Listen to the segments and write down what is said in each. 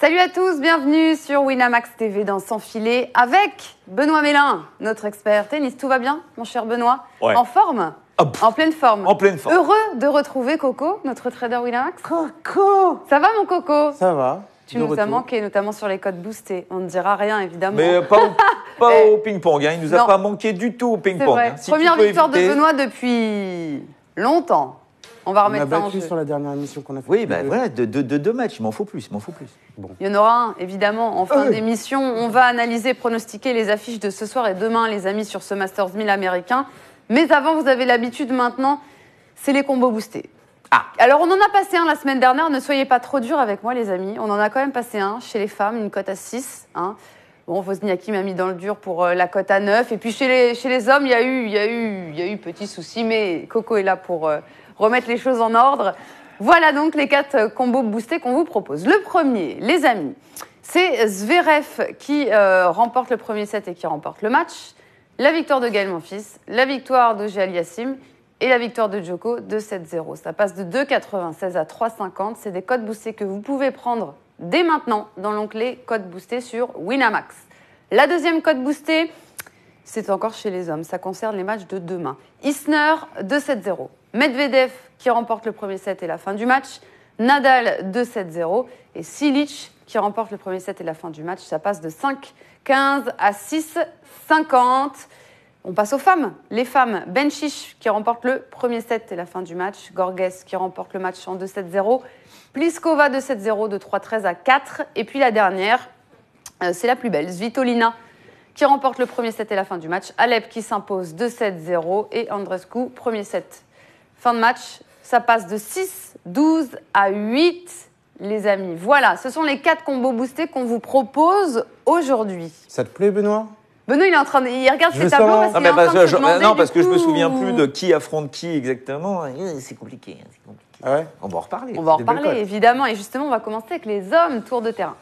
Salut à tous, bienvenue sur Winamax TV dans Sans Filet avec Benoît Mélin, notre expert tennis. Tout va bien, mon cher Benoît? Ouais. En forme? En pleine forme. En pleine forme. Heureux de retrouver Coco, notre trader Winamax. Coco! Ça va, mon Coco? Ça va. Tu nous as manqué, notamment sur les codes boostés. On ne dira rien, évidemment. Mais pas au ping-pong. Hein. Il nous a pas manqué du tout au C'est ping-pong. vrai. Hein. Si Première tu peux victoire éviter... de Benoît depuis longtemps. On va remettre ça en jeu. sur la dernière émission qu'on a faite. Oui, ben voilà, de deux matchs. Il m'en faut plus. Bon. Il y en aura un, évidemment, en fin d'émission. On va analyser, pronostiquer les affiches de ce soir et demain, les amis, sur ce Masters 1000 américain. Mais avant, vous avez l'habitude maintenant, c'est les combos boostés. Ah. Alors, on en a passé un la semaine dernière. Ne soyez pas trop durs avec moi, les amis. On en a quand même passé un chez les femmes, une cote à 6. Hein. Bon, Wozniacki m'a mis dans le dur pour la cote à 9. Et puis, chez les hommes, il y a eu petit souci. Mais Coco est là pour remettre les choses en ordre. Voilà donc les 4 combos boostés qu'on vous propose. Le premier, les amis, c'est Zverev qui remporte le premier set et qui remporte le match. La victoire de Gaël Monfils, la victoire d'Auger Aliassime et la victoire de Djoko de 7-0. Ça passe de 2,96 à 3,50. C'est des codes boostés que vous pouvez prendre dès maintenant dans l'onglet codes boostés sur Winamax. La deuxième cote boostée, c'est encore chez les hommes. Ça concerne les matchs de demain. Isner de 7-0. Medvedev qui remporte le premier set et la fin du match. Nadal de 7-0. Et Cilic qui remporte le premier set et la fin du match. Ça passe de 5,15 à 6,50. On passe aux femmes. Les femmes, Bencic qui remporte le premier set et la fin du match. Gorges qui remporte le match en 2-7-0. Pliskova de 7-0, de 3-13 à 4. Et puis la dernière, c'est la plus belle, Svitolina qui remporte le premier set et la fin du match. Alep qui s'impose 2-7-0 et Andreescu, premier set. Fin de match, ça passe de 6-12 à 8, les amis. Voilà, ce sont les 4 combos boostés qu'on vous propose aujourd'hui. Ça te plaît, Benoît? Benoît, il est en train de... Il regarde ses Je tableaux sens- parce qu'il est en train de se demander, non, parce du que je me coup, souviens plus de qui affronte qui exactement. C'est compliqué. Ah ouais? On va en reparler. On va en Des belles reparler, cotes. évidemment. Et justement, on va commencer avec les hommes, tour de terrain.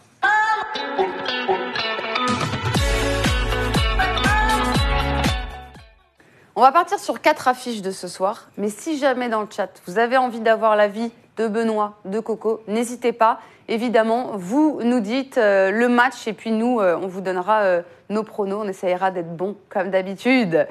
On va partir sur 4 affiches de ce soir. Mais si jamais dans le chat, vous avez envie d'avoir l'avis de Benoît, de Coco, n'hésitez pas. Évidemment, vous nous dites le match et puis nous, on vous donnera nos pronos. On essayera d'être bons comme d'habitude.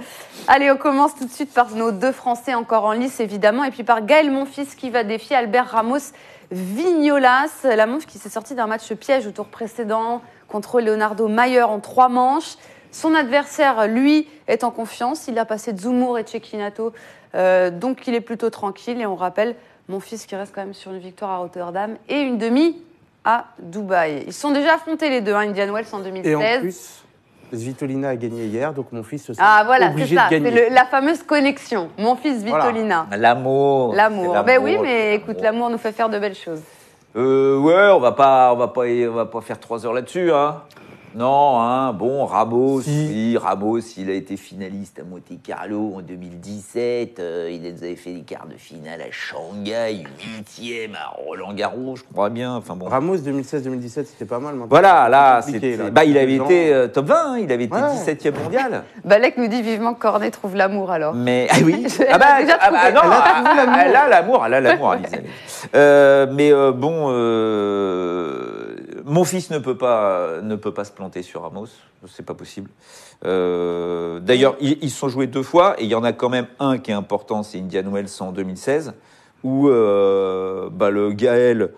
Allez, on commence tout de suite par nos 2 Français encore en lice, évidemment. Et puis par Gaël Monfils qui va défier Albert Ramos Vignolas. La Monf qui s'est sortie d'un match piège au tour précédent contre Leonardo Mayer en 3 manches. Son adversaire, lui, est en confiance. Il a passé Dzumhur et Cecchinato, donc il est plutôt tranquille. Et on rappelle, mon fils qui reste quand même sur une victoire à Rotterdam et une demi à Dubaï. Ils se sont déjà affrontés les deux, hein, Indian Wells en 2016. Et en plus, Svitolina a gagné hier, donc mon fils se sent voilà, obligé c'est ça, de gagner. c'est la fameuse connexion. Mon fils Svitolina. L'amour. L'amour. C'est Ben oui, l'amour, mais c'est écoute, l'amour nous fait faire de belles choses. Ouais, on va pas faire 3 heures là-dessus, hein. Non, hein, bon, Ramos, oui, Ramos, il a été finaliste à Monte Carlo en 2017, il nous avait fait des quarts de finale à Shanghai, 8e à Roland-Garros, je crois bien, enfin bon. Ramos 2016-2017, c'était pas mal. Voilà, là, compliqué, c'était... là. Bah, il avait Deux été top 20, hein, il avait été Ouais. 17e mondial. Balek nous dit vivement que Cornet trouve l'amour alors. Mais, ah oui, Elle a déjà trouvé. non, Elle a elle a l'amour, Alice. Mon fils ne peut pas se planter sur Ramos, c'est pas possible. D'ailleurs, ils se sont joués 2 fois, et il y en a quand même un qui est important, c'est Indian Wells en 2016, où le Gaël,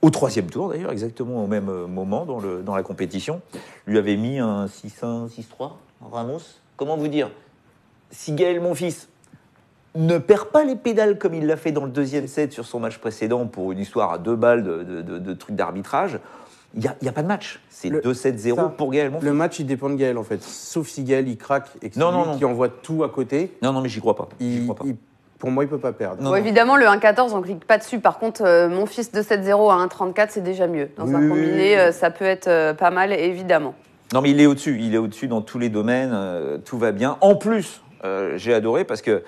au 3e tour d'ailleurs, exactement au même moment dans la compétition, lui avait mis un 6-1, 6-3, Ramos. Comment vous dire? Si Gaël, mon fils, ne perd pas les pédales comme il l'a fait dans le 2e set sur son match précédent pour une histoire à 2 balles de trucs d'arbitrage, il n'y a pas de match. C'est 2-7-0 pour Gaël Monfils. Le match, il dépend de Gaël, en fait. Sauf si Gaël, il craque et que c'est Non. lui qui envoie tout à côté. Non, mais j'y crois pas. Pour moi, il peut pas perdre. Non. Bon, évidemment, le 1-14, on ne clique pas dessus. Par contre, mon fils de 7-0 à 1-34, c'est déjà mieux. Dans un combiné, ça peut être pas mal, évidemment. Non, mais il est au-dessus. Il est au-dessus dans tous les domaines. Tout va bien. En plus, j'ai adoré parce que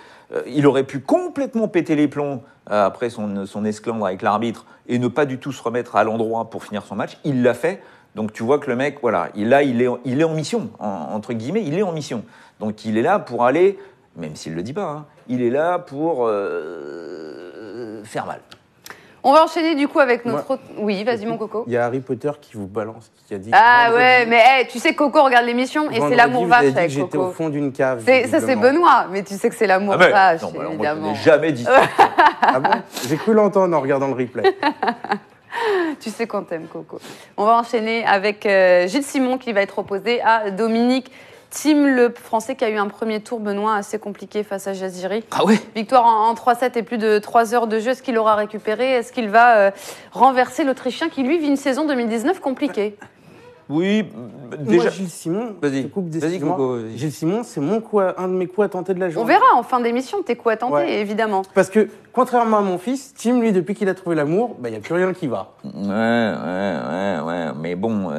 il aurait pu complètement péter les plombs après son esclandre avec l'arbitre et ne pas du tout se remettre à l'endroit pour finir son match. Il l'a fait. Donc tu vois que le mec, voilà, il est en mission, entre guillemets, il est en mission. Donc il est là pour aller, même s'il ne le dit pas, hein, il est là pour faire mal. On va enchaîner du coup avec notre Moi- autre... Oui, vas-y mon Coco. Il y a Harry Potter qui vous balance, qui a dit. Ah que ouais, vendredi- mais hey, tu sais que Coco regarde l'émission et c'est vendredi, l'amour vous avez vache dit avec que j'étais au Coco. fond d'une cave. Ça, c'est visiblement. Benoît, mais tu sais que c'est l'amour Ah, mais, vache, non, bah alors, moi, je évidemment. n'ai jamais dit ça. Ah bon? J'ai cru l'entendre en regardant le replay. Tu sais qu'on t'aime, Coco. On va enchaîner avec Gilles Simon qui va être opposé à Dominique Thiem, le Français qui a eu un premier tour, Benoît, assez compliqué face à Jaziri. Ah ouais. Victoire en 3-7 et plus de 3 heures de jeu. Est-ce qu'il aura récupéré? Est-ce qu'il va renverser l'Autrichien qui, lui, vit une saison 2019 compliquée? Oui, déjà. Moi, Gilles Simon, Vas-y. je te coupe, Vas-y, excuse-moi. Coco, vas-y. Gilles Simon, c'est un de mes coups à tenter de la On journée. verra en fin d'émission tes coups à tenter, Ouais. évidemment. Parce que, contrairement à mon fils, Tim, lui, depuis qu'il a trouvé l'amour, il n'y a plus rien qui va. Ouais. Mais bon,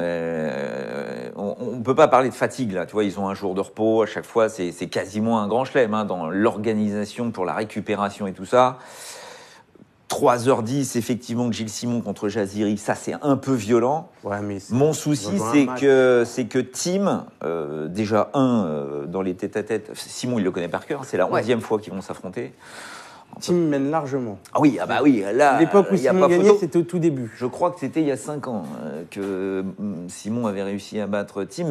on ne peut pas parler de fatigue, là. Tu vois, ils ont un jour de repos. À chaque fois, c'est quasiment un grand chelem hein, dans l'organisation pour la récupération et tout ça. 3h10, effectivement, que Gilles Simon contre Jaziri, ça, c'est un peu violent. Ouais, mais Mon souci, Dans un c'est match. que Thiem, déjà, dans les tête-à-tête, Simon, il le connaît par cœur. C'est la Ouais. 11e fois qu'ils vont s'affronter. Tim mène largement. Ah oui, là, L'époque où il y a Simon pas gagnait, photo. c'était au tout début. Je crois que c'était il y a 5 ans que Simon avait réussi à battre Thiem.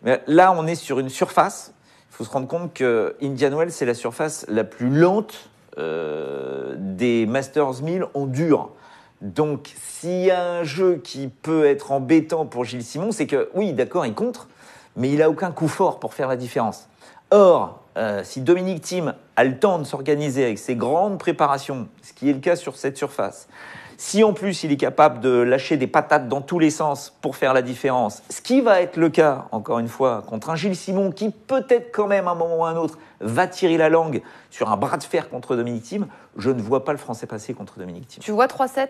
Mais là, on est sur une surface. Il faut se rendre compte que Indian Wells, c'est la surface la plus lente des Masters 1000 en dur. Donc, s'il y a un jeu qui peut être embêtant pour Gilles Simon, c'est que, oui, d'accord, il contre, mais il n'a aucun coup fort pour faire la différence. Or, si Dominique Thiem a le temps de s'organiser avec ses grandes préparations, ce qui est le cas sur cette surface, si en plus il est capable de lâcher des patates dans tous les sens pour faire la différence, ce qui va être le cas, encore une fois, contre un Gilles Simon qui peut-être quand même, à un moment ou à un autre, va tirer la langue sur un bras de fer contre Dominique Thiem, je ne vois pas le Français passer contre Dominique Thiem. Tu vois 3-7?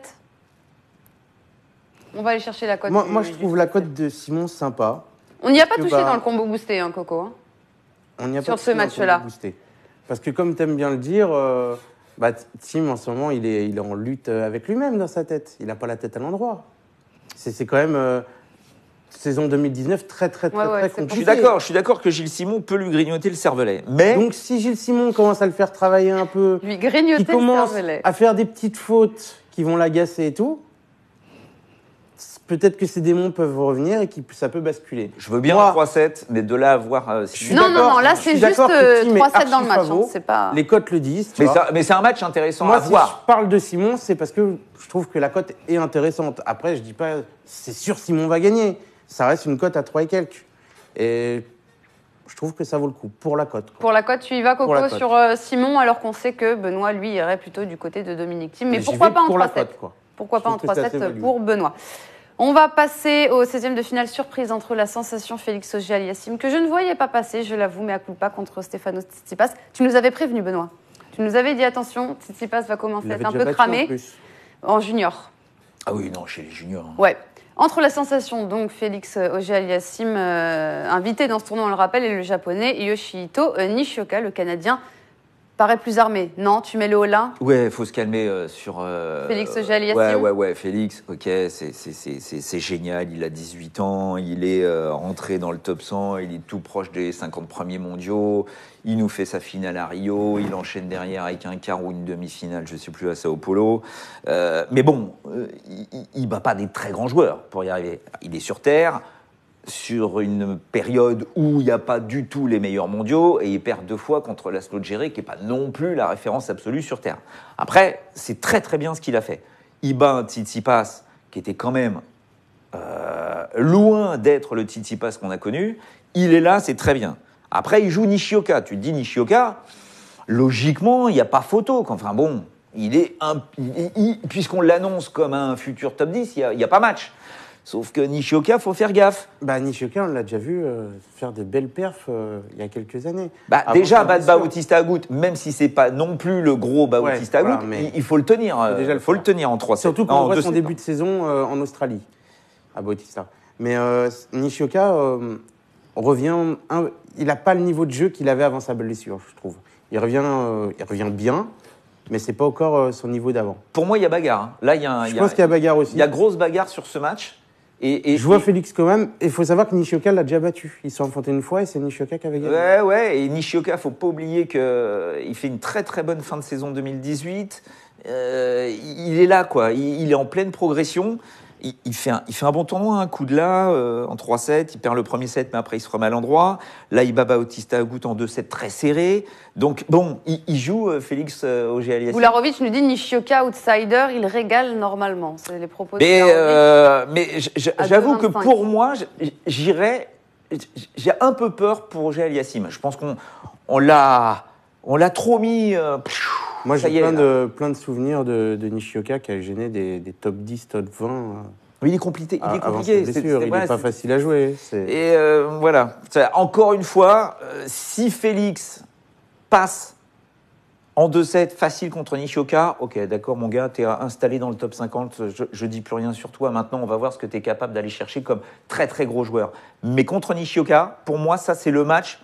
On va aller chercher la cote. Moi, du- je du trouve la 3-7. cote de Simon sympa. On n'y a pas que touché bah- dans le combo boosté, hein, Coco. hein. On n'y a Sur pas ce touché dans le match-là. combo boosté. Parce que comme tu aimes bien le dire, Tim, en ce moment, il est en lutte avec lui-même dans sa tête. Il n'a pas la tête à l'endroit. C'est quand même saison 2019 très Ouais, c'est compliquée. Je suis d'accord que Gilles Simon peut lui grignoter le cervelet. Mais Donc si Gilles Simon commence à le faire travailler un peu, Lui grignoter qu'il le commence cervelet. à faire des petites fautes qui vont l'agacer et tout, peut-être que ces démons peuvent revenir et que ça peut basculer. je veux bien Moi, un 3-7, mais de là à voir... je suis Non, d'accord, là, je c'est suis juste d'accord que Tim est 3-7 dans le match. archi-favori. hein, c'est pas... Les cotes le disent. tu vois. Mais c'est un match intéressant Moi, à si voir. je parle de Simon, c'est parce que je trouve que la cote est intéressante. Après, je dis pas, c'est sûr Simon va gagner. Ça reste une cote à 3 et quelques. Et je trouve que ça vaut le coup pour la cote. Pour la cote, tu y vas, Pour Coco, la cote. sur Simon, alors qu'on sait que Benoît, lui, irait plutôt du côté de Dominique Thiem. Mais J'y pourquoi vais pas en pour la 3-7? cote, quoi. Pourquoi Je pas en trouve que c'est assez 3-7 value. pour Benoît? On va passer au 16e de finale surprise entre la sensation Félix Auger-Aliassime, que je ne voyais pas passer, je l'avoue, mais à culpa contre Stefanos Tsitsipas. Tu nous avais prévenu, Benoît. Tu nous avais dit, attention, Tsitsipas va commencer Il à avait être un déjà peu battu en cramé plus. en junior. Ah oui, non, chez les juniors. Ouais. Entre la sensation, donc, Félix Auger-Aliassime, invité dans ce tournoi, on le rappelle, et le japonais Yoshihito Nishioka, le Canadien, paraît plus armé. Non, tu mets le haut là? Ouais, faut se calmer sur... Félix Auger-Aliassime. Ouais, Félix, ok, c'est génial, il a 18 ans, il est rentré dans le top 100, il est tout proche des 50 premiers mondiaux, il nous fait sa finale à Rio, il enchaîne derrière avec un quart ou une demi-finale, je sais plus, à Sao Paulo. Mais bon, il bat pas des très grands joueurs pour y arriver. Il est sur Terre, sur une période où il n'y a pas du tout les meilleurs mondiaux, et il perd 2 fois contre Laszlo Djere, qui n'est pas non plus la référence absolue sur Terre. Après, c'est très très bien ce qu'il a fait. Il bat un Tsitsipas qui était quand même loin d'être le Tsitsipas qu'on a connu. Il est là, c'est très bien. Après, il joue Nishioka. Tu te dis Nishioka, logiquement, il n'y a pas photo. Enfin bon, puisqu'on l'annonce comme un futur top 10, il n'y a pas match. Sauf que Nishioka, faut faire gaffe. Nishioka, on l'a déjà vu faire des belles perfs il y a quelques années. Avant Déjà, sa battre blessure. Bautista Agut, même si c'est pas non plus le gros Bautista voilà, Agut, mais il faut le tenir. déjà le faut le faire. tenir en 3-7. Surtout quand Non, on voit 2-7, son début de saison en Australie, à Bautista. Mais Nishioka il n'a pas le niveau de jeu qu'il avait avant sa blessure, je trouve. Il revient bien, mais c'est pas encore son niveau d'avant. Pour moi, il y a bagarre. Hein. Là, Je pense qu'il y a bagarre aussi. Il y a grosse bagarre sur ce match. Je vois Félix quand même. Il faut savoir que Nishioka l'a déjà battu. Ils se sont affrontés une fois et c'est Nishioka qui avait gagné. Ouais. Et Nishioka, faut pas oublier qu'il fait une très très bonne fin de saison 2018. Il est là, quoi. Il est en pleine progression. Il fait un bon tournoi, un coup de là, en 3-7. Il perd le premier set, mais après il se remet à l'endroit. Là, il bat Bautista Agut en 2-7 très serré. Donc, bon, il joue Félix Auger-Aliassime. Boularovic nous dit Nishioka outsider, il régale normalement. C'est les propos de Boularovic. Mais j'avoue que pour moi, j'ai un peu peur pour Auger-Aliassime. Je pense qu'on l'a trop mis. Moi, j'ai plein de souvenirs de Nishioka qui a gêné des top 10, top 20. Oui, il est compliqué. Il n'est pas facile à jouer. Et voilà. Encore une fois, si Félix passe en 2-7 facile contre Nishioka, ok, d'accord, mon gars, tu es installé dans le top 50, je dis plus rien sur toi. Maintenant, on va voir ce que tu es capable d'aller chercher comme très, très gros joueur. Mais contre Nishioka, pour moi, ça, c'est le match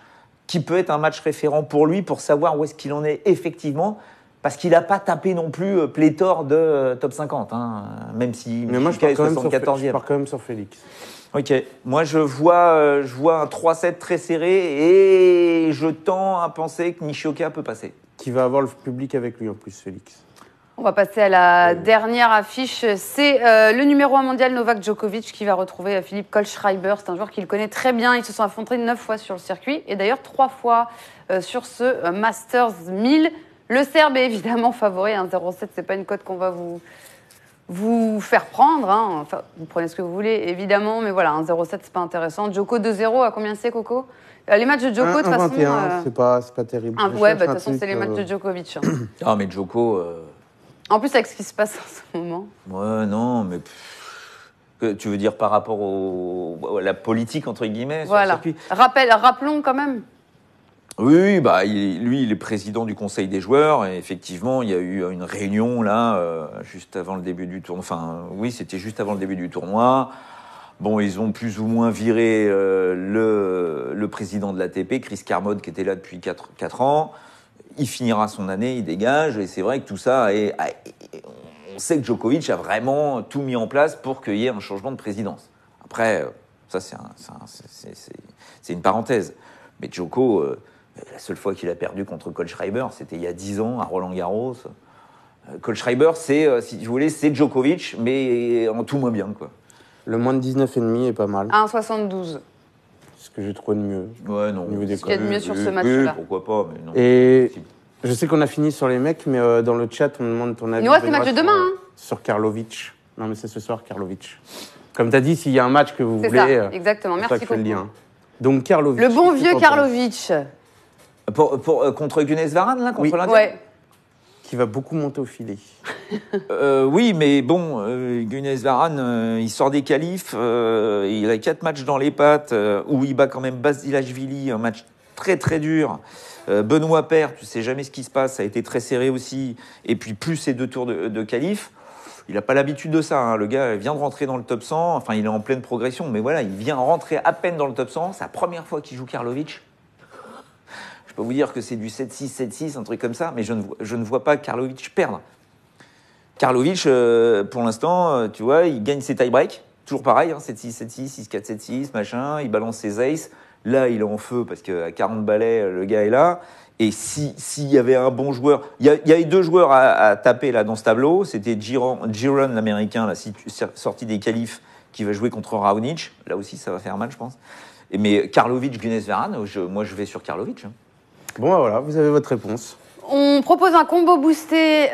qui peut être un match référent pour lui, pour savoir où est-ce qu'il en est effectivement. Parce qu'il n'a pas tapé non plus pléthore de top 50, hein, même si Nishioka est 74e. Je pars quand même sur Félix. Ok, moi je vois un 3-7 très serré et je tends à penser que Nishioka peut passer. Qui va avoir le public avec lui en plus, Félix. On va passer à la dernière affiche. C'est le numéro 1 mondial Novak Djokovic qui va retrouver Philippe Kohlschreiber. C'est un joueur qu'il connaît très bien. Ils se sont affrontés 9 fois sur le circuit et d'ailleurs 3 fois sur ce Masters 1000. Le Serbe est évidemment favori, 0,7, c'est pas une cote qu'on va vous faire prendre. Hein. Enfin, vous prenez ce que vous voulez, évidemment, mais voilà, 1,07, c'est pas intéressant. Djoko 2-0, à combien c'est, Coco? Les matchs de Djoko, de toute façon... 1,21, c'est pas terrible. Ouais, de toute façon, c'est les matchs de Djokovic. Hein. Ah, mais Djoko... En plus, avec ce qui se passe en ce moment. Ouais, non, mais... Tu veux dire par rapport à la politique, entre guillemets, voilà. Sur le circuit. Rappelons quand même... Oui, lui, il est président du conseil des joueurs et effectivement, il y a eu une réunion là, juste avant le début du tournoi. Enfin, oui, c'était juste avant le début du tournoi. Bon, ils ont plus ou moins viré le président de l'ATP, Chris Kermode, qui était là depuis 4 ans. Il finira son année, il dégage et c'est vrai que tout ça on sait que Djokovic a vraiment tout mis en place pour qu'il y ait un changement de présidence. Après, ça, c'est une parenthèse. Mais Djoko... la seule fois qu'il a perdu contre Kohlschreiber, c'était il y a 10 ans à Roland-Garros. Kohlschreiber, si vous voulez, c'est Djokovic, mais en tout moins bien, quoi. Le moins de 19,5 est pas mal. 1,72. C'est ce que j'ai trouvé de mieux. Ouais, non. Ce qu'il y a de mieux sur ce match-là. Pourquoi pas, mais non. Et je sais qu'on a fini sur les mecs, mais dans le chat, on me demande ton avis. Il nous reste les matchs de demain, sur Karlovic. Non, mais c'est ce soir, Karlovic. Comme tu as dit, s'il y a un match que vous voulez... C'est ça, exactement. Merci beaucoup. Donc, Karlovic. Le bon vieux Karlovic. Contre Gunneswaran, là, contre l'Indien. Ouais. Qui va beaucoup monter au filet. Oui, mais bon, Gunneswaran, il sort des qualifs, il a 4 matchs dans les pattes, où il bat quand même Basilashvili, un match très très dur. Benoît Paire, tu sais jamais ce qui se passe, ça a été très serré aussi. Et puis plus ces 2 tours de qualif, il n'a pas l'habitude de ça. Hein. Le gars vient de rentrer dans le top 100, enfin il est en pleine progression, mais voilà, il vient rentrer à peine dans le top 100. C'est la première fois qu'il joue Karlovic. Je peux vous dire que c'est du 7-6, 7-6, un truc comme ça, mais je ne vois pas Karlovic perdre. Karlovic, pour l'instant, tu vois, il gagne ses tie-breaks, toujours pareil, hein, 7-6, 7-6, 6-4, 7-6, machin, il balance ses aces. Là, il est en feu parce qu'à 40 balais, le gars est là. Et s'il y avait un bon joueur, il y a eu 2 joueurs à taper là dans ce tableau. C'était Giron, l'américain, là, sorti des qualifs, qui va jouer contre Raonic. Là aussi, ça va faire mal, je pense. Mais Karlovic, Gunneswaran, moi, je vais sur Karlovic. Hein. Bon, ben voilà, vous avez votre réponse. On propose un combo boosté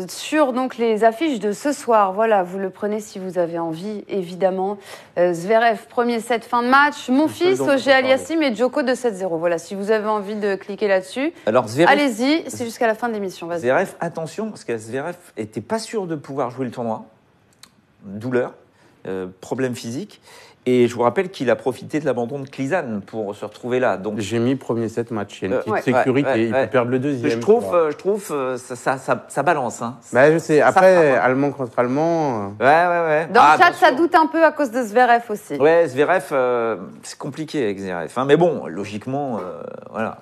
sur donc, les affiches de ce soir. Voilà, vous le prenez si vous avez envie, évidemment. Zverev, premier set, fin de match. Mon fils, Auger-Aliassime et Djoko de 7-0. Voilà, si vous avez envie de cliquer là-dessus, alors, Zverev, allez-y, c'est jusqu'à la fin de l'émission. Vas-y. Zverev, attention, parce que Zverev n'était pas sûr de pouvoir jouer le tournoi. Douleur, problème physique. Et je vous rappelle qu'il a profité de l'abandon de Klizan pour se retrouver là. Donc, j'ai mis premier set match. Il y a une petite sécurité. Il peut perdre le deuxième. Je trouve ça balance. Hein. Bah, je sais. Après, allemand contre allemand. Ouais. Dans le chat, ça doute un peu à cause de Zverev aussi. Ouais, Zverev, c'est compliqué avec Zverev. Hein, mais bon, logiquement, voilà.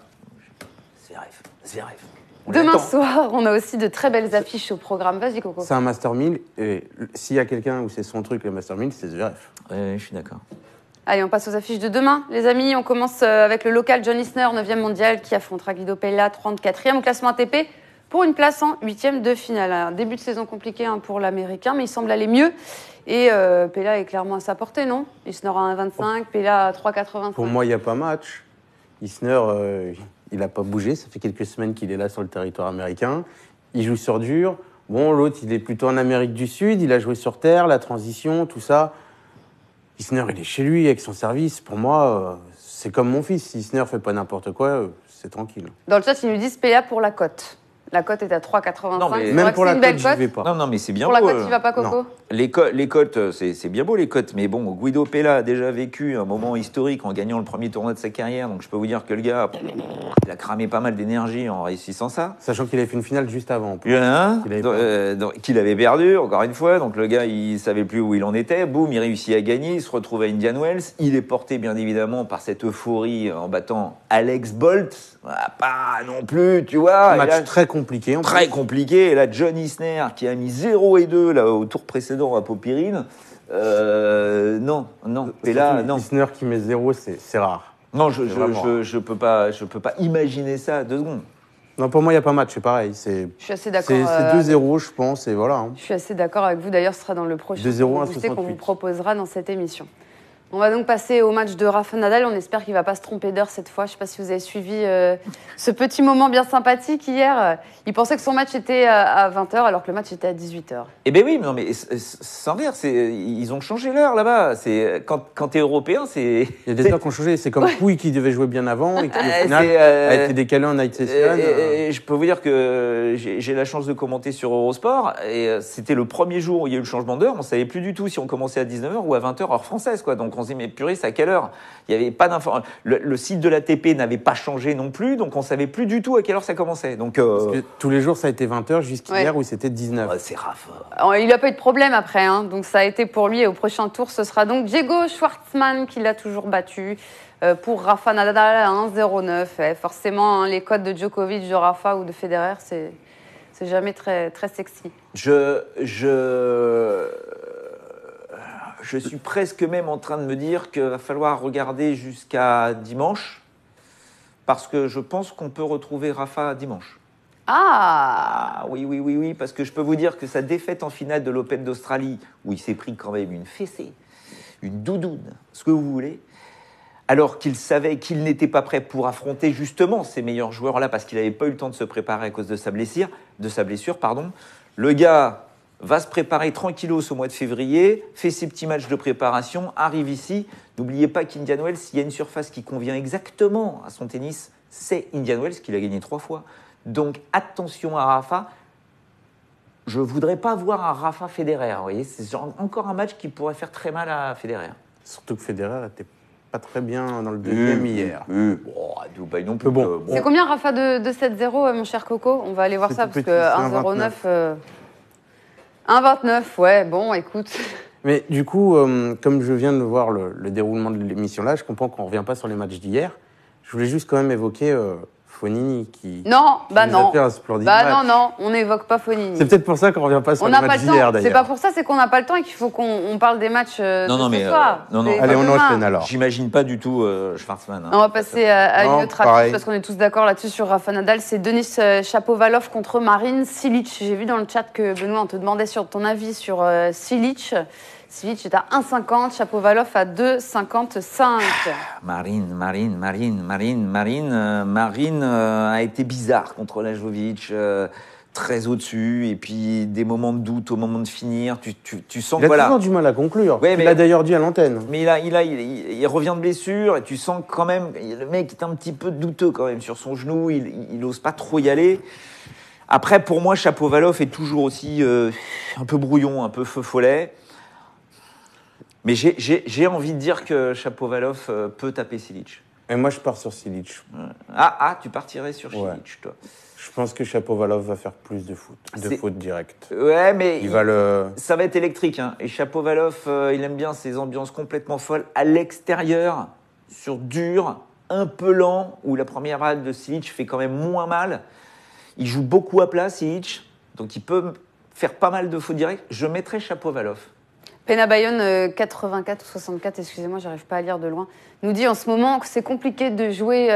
Zverev. Demain l'attend. soir, on a aussi de très belles affiches au programme. Vas-y, Coco. C'est un Master 1000, et s'il y a quelqu'un où c'est son truc, le Master 1000, c'est Zverev. Ouais, je suis d'accord. Allez, on passe aux affiches de demain, les amis. On commence avec le local John Isner, 9e mondial, qui affrontera Guido Pella, 34e au classement ATP, pour une place en 8e de finale. Un début de saison compliqué pour l'Américain, mais il semble aller mieux. Et Pella est clairement à sa portée, non? Isner à 1,25, Pella à 3,85. Pour moi, il n'y a pas match. Isner, il n'a pas bougé. Ça fait quelques semaines qu'il est là sur le territoire américain. Il joue sur dur. Bon, l'autre, il est plutôt en Amérique du Sud. Il a joué sur terre, la transition, tout ça. Isner, il est chez lui avec son service. Pour moi, c'est comme mon fils. Si Isner ne fait pas n'importe quoi, c'est tranquille. Dans le chat, ils nous disent Pella pour la cote. La cote est à 3,85. Non, mais- C'est Même vrai que pour c'est la une belle cote, j'y cote. vais pas. Non, mais c'est bien Pour la beau, cote, tu vas pas, Coco? non. Les cotes, c'est bien beau les cotes, mais bon, Guido Pella a déjà vécu un moment historique en gagnant le premier tournoi de sa carrière, donc je peux vous dire que le gars, il a cramé pas mal d'énergie en réussissant ça. Sachant qu'il avait fait une finale juste avant. en plus. Il y en a un Qu'il avait qu'il avait perdu, encore une fois, donc le gars, il savait plus où il en était, boum, il réussit à gagner, il se retrouve à Indian Wells, il est porté bien évidemment par cette euphorie en battant Alex Bolt, pas non plus, tu vois. Un Et match là, très compliqué. très compliqué. Et là, John Isner, qui a mis 0 et 2 là, au tour précédent à Popirine. Non. Et là, non. Isner qui met 0, c'est rare. Non, vraiment rare. je peux pas imaginer ça à 2 secondes. Non, pour moi, il n'y a pas match, c'est pareil. C'est Je suis assez d'accord. 2-0, je pense, et voilà. hein. Je suis assez d'accord avec vous. D'ailleurs, ce sera dans le prochain 2-0 à boosté qu'on vous 68. proposera dans cette émission. On va donc passer au match de Rafa Nadal. On espère qu'il ne va pas se tromper d'heure cette fois. Je ne sais pas si vous avez suivi ce petit moment bien sympathique hier. Il pensait que son match était à 20h alors que le match était à 18h. Eh ben oui, non mais sans rire, ils ont changé l'heure là-bas. C'est quand t'es européen, c'est. Il y a des heures qui ont changé. C'est comme Pouille qui devait jouer bien avant et qui, au final, c'est, a été décalé en night session. Et je peux vous dire que j'ai la chance de commenter sur Eurosport et c'était le premier jour où il y a eu le changement d'heure. On savait plus du tout si on commençait à 19h ou à 20h heure française, quoi. Donc on se dit mais purée, c'est à quelle heure? Il y avait pas d'information. Le site de l'ATP n'avait pas changé non plus, donc on savait plus du tout à quelle heure ça commençait. Donc Parce que tous les jours, ça a été 20h jusqu'hier Ouais. où c'était 19. c'est Rafa. Il n'a pas eu de problème après, donc ça a été pour lui. Et au prochain tour, ce sera donc Diego Schwartzmann qui l'a toujours battu pour Rafa Nadal à 1,09. Forcément, les codes de Djokovic, de Rafa ou de Federer, c'est jamais très, très sexy. Je suis presque même en train de me dire qu'il va falloir regarder jusqu'à dimanche, parce que je pense qu'on peut retrouver Rafa dimanche. Ah Ah oui, parce que je peux vous dire que sa défaite en finale de l'Open d'Australie, où il s'est pris quand même une fessée, une doudoune, ce que vous voulez, alors qu'il savait qu'il n'était pas prêt pour affronter justement ces meilleurs joueurs-là, parce qu'il n'avait pas eu le temps de se préparer à cause de sa blessure, le gars va se préparer tranquillos au mois de février, fait ses petits matchs de préparation, arrive ici. N'oubliez pas qu'Indian Wells, s'il y a une surface qui convient exactement à son tennis, c'est Indian Wells qu'il a gagné 3 fois. Donc attention à Rafa. Je ne voudrais pas voir un Rafa Federer. Vous voyez, c'est encore un match qui pourrait faire très mal à Federer. Surtout que Federer n'était pas très bien dans le deuxième hier. Bon, à Dubaï non plus. Bon. C'est combien, Rafa, de 7-0, mon cher Coco? On va aller voir C'est ça, tout parce petit, que c'est 1,09... 1,29, ouais, bon, écoute. Mais du coup, comme je viens de voir le déroulement de l'émission là, je comprends qu'on ne revient pas sur les matchs d'hier. Je voulais juste quand même évoquer Fonini qui Non, bah nous a non. fait un splendide Bah match. non, on n'évoque pas Fonini. C'est peut-être pour ça qu'on ne revient pas sur On les n'a pas matchs le d'hier temps. C'est d'ailleurs. pas pour ça, c'est qu'on n'a pas le temps et qu'il faut qu'on parle des matchs de Non, ce mais, soir. non. C'est Allez, pas on demain. enchaîne alors. J'imagine pas du tout Schwartzmann. hein. On va passer à une Non, autre affiche pareil. parce qu'on est tous d'accord là-dessus sur Rafa Nadal. C'est Denis Shapovalov contre Marin Cilic. J'ai vu dans le chat que Benoît, on te demandait sur ton avis sur Cilic. Cilic est à 1,50, Shapovalov à 2,55. Marine a été bizarre contre Lajovic, très au-dessus, et puis des moments de doute au moment de finir. Tu sens Il que a voilà. toujours du mal à conclure. Ouais, Il mais- l'a d'ailleurs dit à l'antenne. Mais il revient de blessure et tu sens que quand même, le mec est un petit peu douteux quand même sur son genou, il ose pas trop y aller. Après, pour moi, Shapovalov est toujours aussi un peu brouillon, un peu feu follet. Mais j'ai envie de dire que Shapovalov peut taper Cilic. Et moi, je pars sur Cilic. Tu partirais sur Ouais. Cilic, toi. Je pense que Shapovalov va faire plus de C'est- fautes directes. Ouais, mais Il va le... ça va être électrique. Hein. Et Shapovalov, il aime bien ces ambiances complètement folles à l'extérieur, sur dur, un peu lent, où la première balle de Cilic fait quand même moins mal. Il joue beaucoup à plat, Silic, donc il peut faire pas mal de fautes directes. Je mettrais Shapovalov. Pena Bayonne 84 ou 64, excusez-moi, j'arrive pas à lire de loin, nous dit en ce moment que c'est compliqué de jouer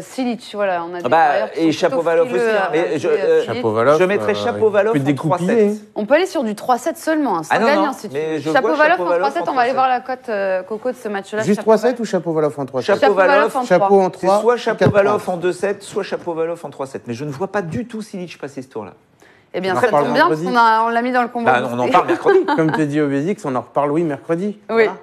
Silic. Voilà, on a des parieurs qui et sont plutôt Shapovalov frileux aussi. à Mais jouer Silic. je mettrais Shapovalov en 3-7. On peut aller sur du 3-7 seulement, hein, sans non, gagnant non, si tu mais veux. je vois Shapovalov en Shapovalov 3-7, on va aller voir la cote Coco de ce match-là. Juste 3-7 ou Shapovalov en 3-7? Shapovalov en Chapeau en C'est 3. soit Shapovalov en 2-7, soit Shapovalov en 3-7. Mais je ne vois pas du tout Silic passer ce tour-là. Eh bien, On en ça reparle tombe bien, parce vendredi. qu'on on l'a mis dans le combat. On en parle mercredi. Comme te dit Obésix, on en reparle, oui, mercredi. Oui. Voilà.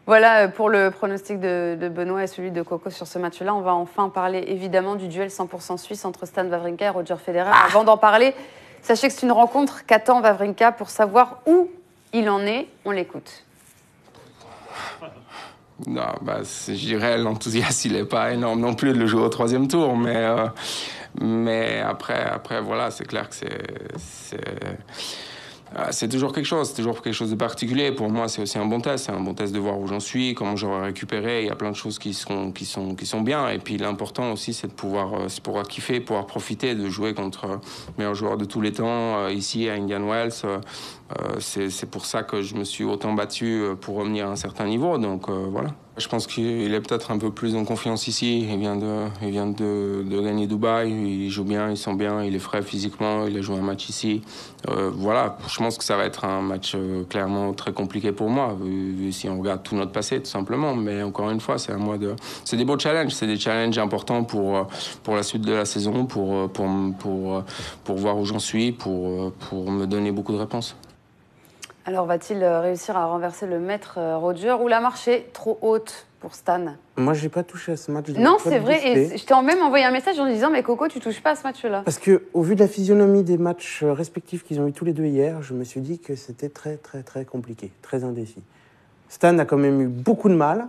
Voilà pour le pronostic de Benoît et celui de Coco sur ce match-là. On va enfin parler évidemment du duel 100% suisse entre Stan Wawrinka et Roger Federer. Avant d'en parler, sachez que c'est une rencontre qu'attend Wawrinka pour savoir où il en est. On l'écoute. Non, je dirais l'enthousiasme, il n'est pas énorme non plus de le jouer au 3e tour, mais après voilà, c'est clair que c'est toujours quelque chose, de particulier. Pour moi, c'est aussi un bon test de voir où j'en suis, comment j'aurais récupéré. Il y a plein de choses qui sont bien. Et puis l'important aussi, c'est de pouvoir kiffer, pouvoir profiter de jouer contre le meilleur joueur de tous les temps ici à Indian Wells. C'est pour ça que je me suis autant battu pour revenir à un certain niveau. Donc voilà. Je pense qu'il est peut-être un peu plus en confiance ici. Il vient de gagner Dubaï. Il joue bien, il sent bien, il est frais physiquement. Il a joué un match ici. Voilà, je pense que ça va être un match clairement très compliqué pour moi, si on regarde tout notre passé, tout simplement. Mais encore une fois, c'est des beaux challenges. C'est des challenges importants pour la suite de la saison, pour voir où j'en suis, pour me donner beaucoup de réponses. Alors, va-t-il réussir à renverser le maître Roger ou la marche est trop haute pour Stan? Moi, j'ai pas touché à ce match. Non, c'est vrai. Et je t'ai même envoyé un message en disant, mais Coco, tu touches pas à ce match-là. Parce que, au vu de la physionomie des matchs respectifs qu'ils ont eu tous les deux hier, je me suis dit que c'était très, très, très compliqué, très indécis. Stan a quand même eu beaucoup de mal.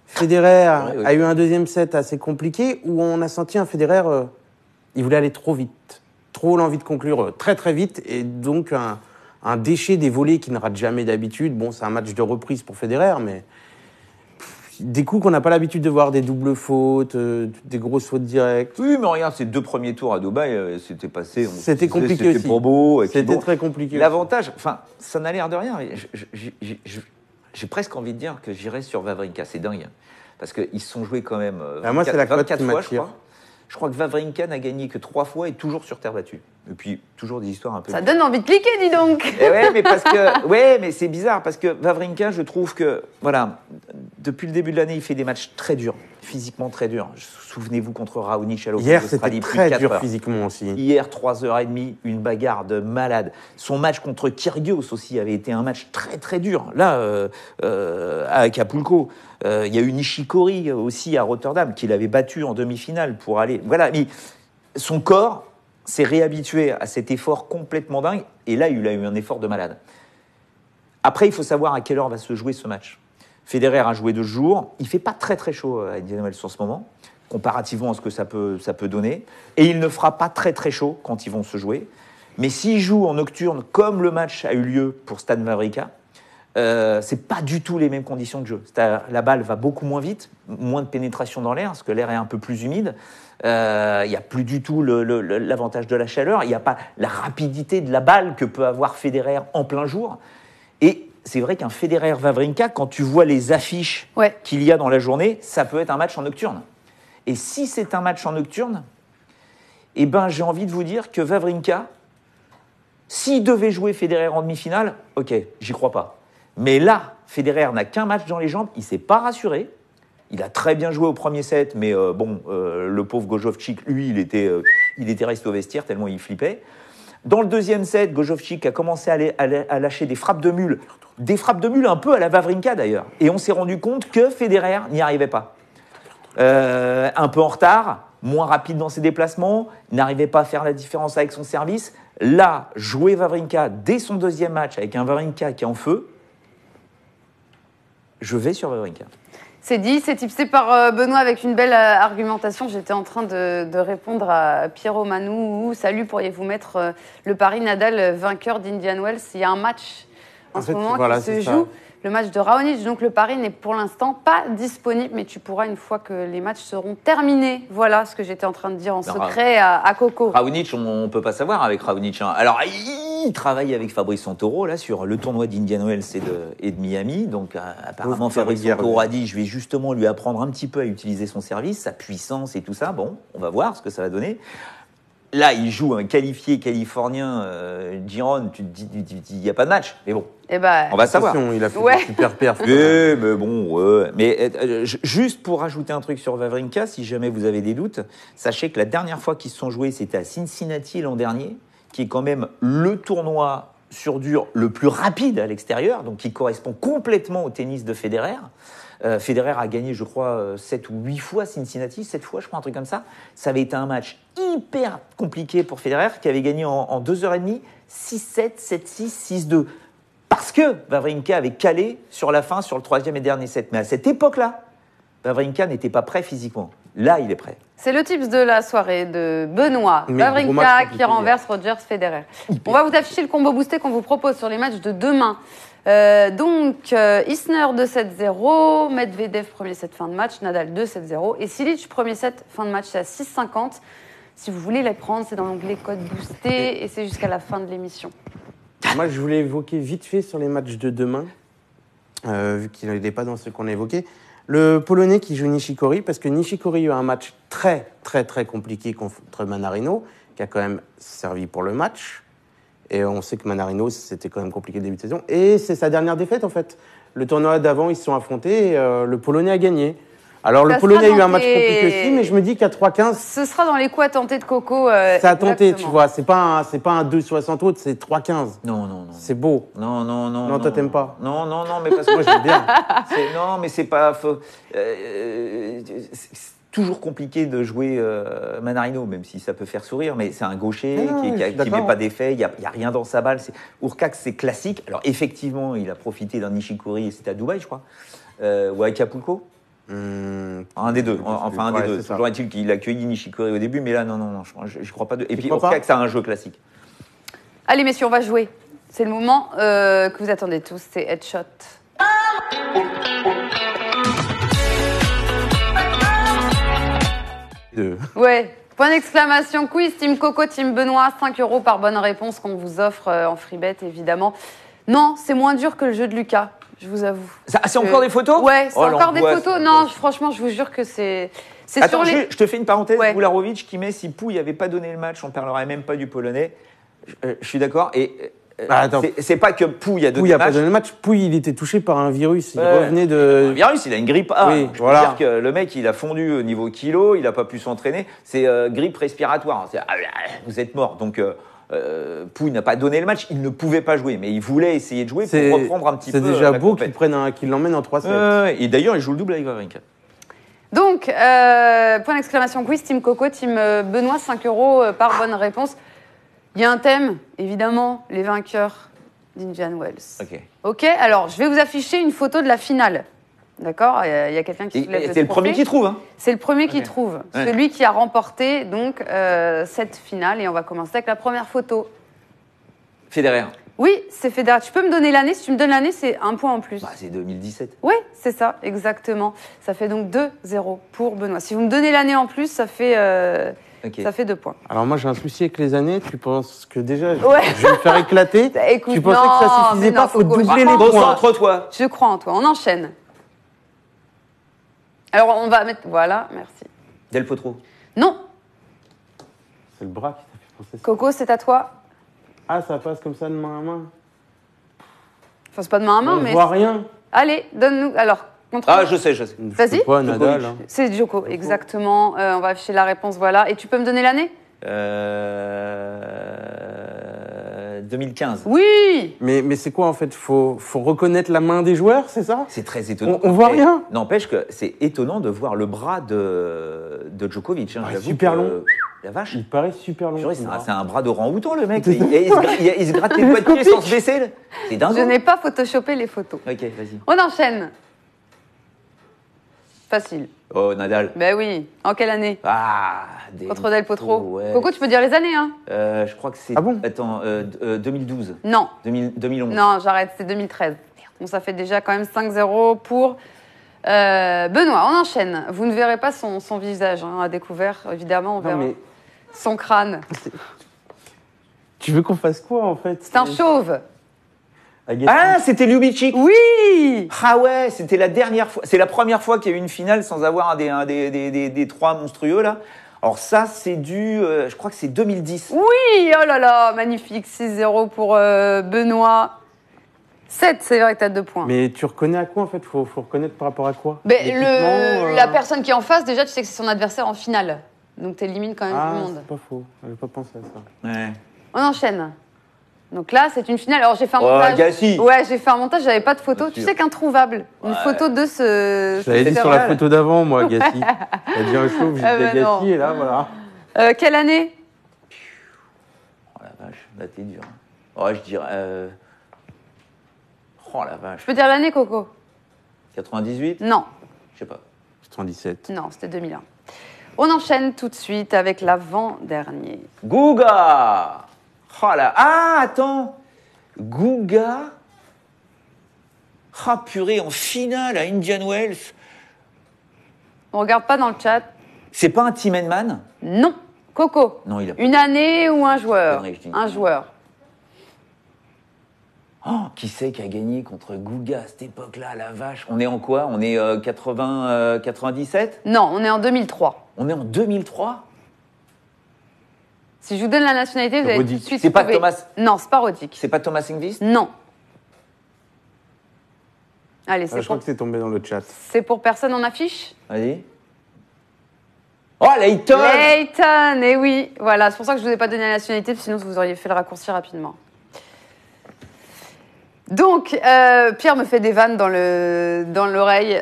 Federer a eu un deuxième set assez compliqué où on a senti un Federer, il voulait aller trop vite, trop l'envie de conclure très, très vite, et donc un déchet des volets qui ne rate jamais d'habitude. Bon, c'est un match de reprise pour Federer, mais des coups qu'on n'a pas l'habitude de voir, des doubles fautes, des grosses fautes directes. Oui, mais regarde, ces 2 premiers tours à Dubaï, c'était passé. C'était compliqué aussi. C'était pas beau. C'était très compliqué. L'avantage, ça n'a l'air de rien. J'ai presque envie de dire que j'irais sur Wawrinka. C'est dingue. Parce qu'ils se sont joués quand même 24 fois, je crois. Je crois que Wawrinka n'a gagné que 3 fois et toujours sur terre battue. Et puis, toujours des histoires un peu... Ça donne envie de cliquer, dis donc. Et mais c'est bizarre, parce que Wawrinka, je trouve que, voilà, depuis le début de l'année, il fait des matchs très durs, physiquement très durs. Souvenez-vous contre Raonic à l'Open hier, d'Australie, c'était très dur heures. physiquement aussi. Hier, 3h30, une bagarre de malade. Son match contre Kyrgios aussi avait été un match très très dur. Là, à Acapulco, il y a eu Nishikori aussi à Rotterdam, qui l'avait battu en demi-finale pour aller... Voilà, mais son corps s'est réhabitué à cet effort complètement dingue, et là, il a eu un effort de malade. Après, il faut savoir à quelle heure va se jouer ce match. Federer a joué 2 jours, il ne fait pas très très chaud à Indian Wells en ce moment, comparativement à ce que ça peut donner, et il ne fera pas très très chaud quand ils vont se jouer. Mais s'il joue en nocturne, comme le match a eu lieu pour Stan Wawrinka, c'est pas du tout les mêmes conditions de jeu. La balle va beaucoup moins vite, moins de pénétration dans l'air, parce que l'air est un peu plus humide. Il n'y a plus du tout l'avantage de la chaleur. Il n'y a pas la rapidité de la balle que peut avoir Federer en plein jour. Et c'est vrai qu'un Federer-Wawrinka, quand tu vois les affiches qu'il y a dans la journée, ça peut être un match en nocturne. Et si c'est un match en nocturne, eh ben, j'ai envie de vous dire que Wawrinka, s'il devait jouer Federer en demi-finale, ok, j'y crois pas. Mais là, Federer n'a qu'un match dans les jambes, il ne s'est pas rassuré. Il a très bien joué au premier set, mais le pauvre Gojovcik, lui, il était resté au vestiaire tellement il flippait. Dans le deuxième set, Gojovcik a commencé à lâcher des frappes de mule un peu à la Wawrinka d'ailleurs. Et on s'est rendu compte que Federer n'y arrivait pas. Un peu en retard, moins rapide dans ses déplacements, n'arrivait pas à faire la différence avec son service. Là, jouer Wawrinka dès son deuxième match avec un Wawrinka qui est en feu, je vais sur Wawrinka. C'est dit, c'est tipsé par Benoît avec une belle argumentation. J'étais en train de répondre à Pierrot Manou. Salut, pourriez-vous mettre le pari Nadal vainqueur d'Indian Wells? Il y a un match en ce moment qui se joue. le match de Raonic. Donc le pari n'est pour l'instant pas disponible, mais tu pourras une fois que les matchs seront terminés. Voilà ce que j'étais en train de dire en secret à Coco. Raonic, on ne peut pas savoir avec Raonic. Hein. Alors, il travaille avec Fabrice Santoro là, sur le tournoi d'Indian Wells et de Miami. Donc, apparemment, Fabrice Santoro a dit, je vais justement lui apprendre un petit peu à utiliser son service, sa puissance et tout ça. Bon, on va voir ce que ça va donner. Là, il joue un qualifié californien, Giron, tu te dis, il n'y a pas de match. Mais bon, Eh ben, on va savoir. Il a fait des super perfs. Mais bon, mais juste pour rajouter un truc sur Wawrinka, si jamais vous avez des doutes, sachez que la dernière fois qu'ils se sont joués, c'était à Cincinnati l'an dernier, qui est quand même le tournoi sur dur le plus rapide à l'extérieur, donc qui correspond complètement au tennis de Federer. Federer a gagné, je crois, 7 ou 8 fois Cincinnati, 7 fois, je crois, un truc comme ça. Ça avait été un match hyper compliqué pour Federer, qui avait gagné en 2h30, 6-7, 7-6, 6-2. Parce que Wawrinka avait calé sur la fin, sur le 3e et dernier set. Mais à cette époque-là, Wawrinka n'était pas prêt physiquement. Là, il est prêt. c'est le tips de la soirée de Benoît. Mais gros Wawrinka match qui renverse Roger Federer. On va vous afficher le combo boosté qu'on vous propose sur les matchs de demain. Isner 2-7-0, Medvedev premier set fin de match, Nadal 2-7-0 et Cilic premier set fin de match, c'est à 6,50. Si vous voulez les prendre, c'est dans l'onglet code boosté et c'est jusqu'à la fin de l'émission. Moi, je voulais évoquer vite fait sur les matchs de demain, vu qu'il n'est pas dans ceux qu'on a évoqués. Le Polonais qui joue Nishikori, parce que Nishikori a eu un match très, très, très compliqué contre Manarino, qui a quand même servi pour le match. Et on sait que Manarino, c'était quand même compliqué le début de saison. Et c'est sa dernière défaite, en fait. Le tournoi d'avant, ils se sont affrontés et le Polonais a gagné. Alors, le Polonais a eu un match compliqué aussi, mais je me dis qu'à 3-15... Ce sera dans les coups à tenter de Coco. c'est à tenter, tu vois. C'est pas un 2,60 autres, c'est 3,15. Non. C'est beau. Non. Non, toi, t'aimes pas. Non, mais parce que Moi, j'aime bien. Non, mais c'est pas... c'est toujours compliqué de jouer Manarino, même si ça peut faire sourire, mais c'est un gaucher qui ne met pas d'effet, il n'y a rien dans sa balle. Urcax, c'est classique. Alors, effectivement, il a profité d'un Nishikori, et c'était à Dubaï, je crois, ou à Acapulco. Un des deux, enfin un des deux. Toujours est-il qu'il a accueilli Nishikori au début, mais là, non, je ne crois pas. Et puis, Urcax, c'est un jeu classique. Allez, messieurs, on va jouer. C'est le moment que vous attendez tous, c'est Headshot. Ouais. Point d'exclamation, quiz, Team Coco, Team Benoît, 5 € par bonne réponse qu'on vous offre en free bet, évidemment. Non, c'est moins dur que le jeu de Lucas, je vous avoue. C'est encore des photos? Ouais, c'est encore des photos. Non, franchement, je vous jure que c'est... Attends, sur les... je te fais une parenthèse. Ouais. Vularovic qui met si Pouille n'avait pas donné le match, on ne parlerait même pas du Polonais. Je suis d'accord. Et c'est pas que Pouille a donné Pouille le n'a pas match. donné le match. Pouille, il était touché par un virus. Il Ouais. revenait de... Un virus, il a une grippe A. Oui, Je peux voilà. dire que le mec, il a fondu au niveau kilo, il n'a pas pu s'entraîner. C'est grippe respiratoire. Vous êtes mort. Donc, Pouille n'a pas donné le match. Il ne pouvait pas jouer, mais il voulait essayer de jouer pour reprendre un petit peu. C'est déjà la beau compète. qu'il l'emmène en 3-7. Et d'ailleurs, il joue le double avec Wawrinka. Donc, point d'exclamation quiz, Team Coco, Team Benoît, 5 € par bonne réponse. Il y a un thème, évidemment, les vainqueurs d'Indian Wells. Ok, alors je vais vous afficher une photo de la finale. D'accord. Il y a quelqu'un qui soulève C'est le premier qui trouve, hein. C'est le premier qui trouve. Ouais. Celui qui a remporté donc cette finale. Et on va commencer avec la première photo. Federer. Oui, c'est Federer. Tu peux me donner l'année? Si tu me donnes l'année, c'est un point en plus. Bah, c'est 2017. Oui, c'est ça, exactement. Ça fait donc 2-0 pour Benoît. Si vous me donnez l'année en plus, ça fait 2 points. Alors moi, j'ai un souci avec les années. Tu penses que déjà, je Ouais. vais me faire éclater? Écoute, Tu pensais non, que ça suffisait mais pas? non, Faut Coco, doubler je les crois. points. Concentre-toi. Je crois en toi. On enchaîne. Alors, on va mettre... Voilà, merci. Del Potro. Non, C'est le bras qui t'a fait penser ça. Coco, c'est à toi. Ah, ça passe comme ça de main à main. Enfin, c'est pas de main à main, On mais... voit rien. Allez, donne-nous... Alors, contre... Ah, je sais. Vas-y. C'est quoi, Nadal, hein. C'est Djoko, exactement. On va afficher la réponse, voilà. Et tu peux me donner l'année? 2015. Oui. Mais c'est quoi en fait? Faut reconnaître la main des joueurs, c'est ça? C'est très étonnant. On voit rien. N'empêche que c'est étonnant de voir le bras de Djokovic. Hein, Ouais, j'avoue super que, long. La vache. Il paraît super long. Purée, ce bras. c'est un bras d'orang-outan, le mec. C'est ça. Il se gratte les doigts de pied sans se baisser. Là. C'est dingue. Je n'ai pas photoshopé les photos. Ok, vas-y. On enchaîne. Facile. Oh, Nadal. Ben oui. En quelle année? Ah, Contre Del Potro. ouais. Coco, tu peux dire les années, hein? Je crois que c'est... Ah bon? Attends, 2012. Non. 2011. Non, j'arrête. C'est 2013. Bon, ça fait déjà quand même 5-0 pour Benoît. On enchaîne. Vous ne verrez pas son visage à découvert, évidemment. On verra son crâne. Tu veux qu'on fasse quoi, en fait? C'est un chauve. Ah, c'était Ljubicic. Oui. Ah ouais, c'était la dernière fois. C'est la première fois qu'il y a eu une finale sans avoir un des trois monstrueux, là. Alors ça, c'est je crois que c'est 2010. Oui, oh là là, magnifique. 6-0 pour Benoît. 7, c'est vrai que tu as 2 points. Mais tu reconnais à quoi, en fait? Faut reconnaître par rapport à quoi? La personne qui est en face, déjà, tu sais que c'est son adversaire en finale. Donc tu élimines quand même tout le monde. C'est pas faux. J'avais pas pensé à ça. Ouais. On enchaîne. Donc là, c'est une finale. Alors j'ai fait un montage. Gassi. Ouais, j'ai fait un montage, j'avais pas de photo. Tu sais qu'introuvable. Une photo de ce. Je l'avais dit sur la photo d'avant, moi, Gassi. Elle dit un chauve, j'ai dit non. Gassi, et là, voilà. Quelle année? Oh la vache, là t'es dur. Oh, je dirais. Oh la vache. Je peux dire l'année, Coco? 98? Non. Je sais pas. 77. Non, c'était 2001. On enchaîne tout de suite avec l'avant-dernier. Gouga. Oh là. Ah, attends. Gouga. Ah, purée, en finale à Indian Wells. On regarde pas dans le chat. C'est pas un Tim Henman? Non. Coco. Non, il a pas. Une année ou un joueur? Connerie, je dis. Un joueur. Oh, qui c'est qui a gagné contre Gouga à cette époque-là, la vache? On est en quoi? On est 97? Non, on est en 2003. On est en 2003? Si je vous donne la nationalité, vous allez tout de Roddick. suite C'est pas trouver. Thomas. Non, c'est pas Roddick. C'est pas Thomas Enqvist? Non. Allez, Je crois que c'est tombé dans le chat. c'est pour personne en affiche? Vas-y. Oh, Layton! Layton, eh oui. Voilà, c'est pour ça que je ne vous ai pas donné la nationalité, sinon vous auriez fait le raccourci rapidement. Donc, Pierre me fait des vannes dans l'oreille.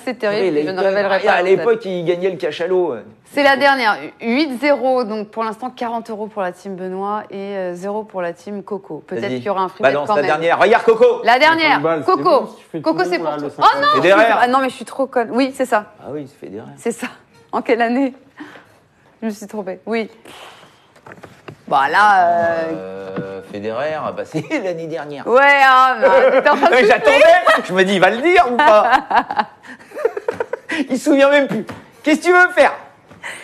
C'est terrible, je ne révélerai pas. À l'époque, il gagnait le cachalot. C'est la dernière, 8-0, donc pour l'instant 40 € pour la team Benoît et 0 pour la team Coco. Peut-être qu'il y aura un free bet Balance quand la même. dernière. Regarde Coco! La dernière, 50 balles, Coco. c'est bon, si tu fais Coco, tout c'est bon, pour là, toi. le Oh non, Federer. ah non, mais je suis trop conne. Oui, c'est ça. Ah oui, c'est Federer. C'est ça. En quelle année? Je me suis trompée. Oui. Bon, là. Federer, bah, c'est l'année dernière. Ouais, hein, t'es en train de Mais souffler. j'attendais! Je me dis, il va le dire ou pas? Il se souvient même plus. Qu'est-ce que tu veux faire?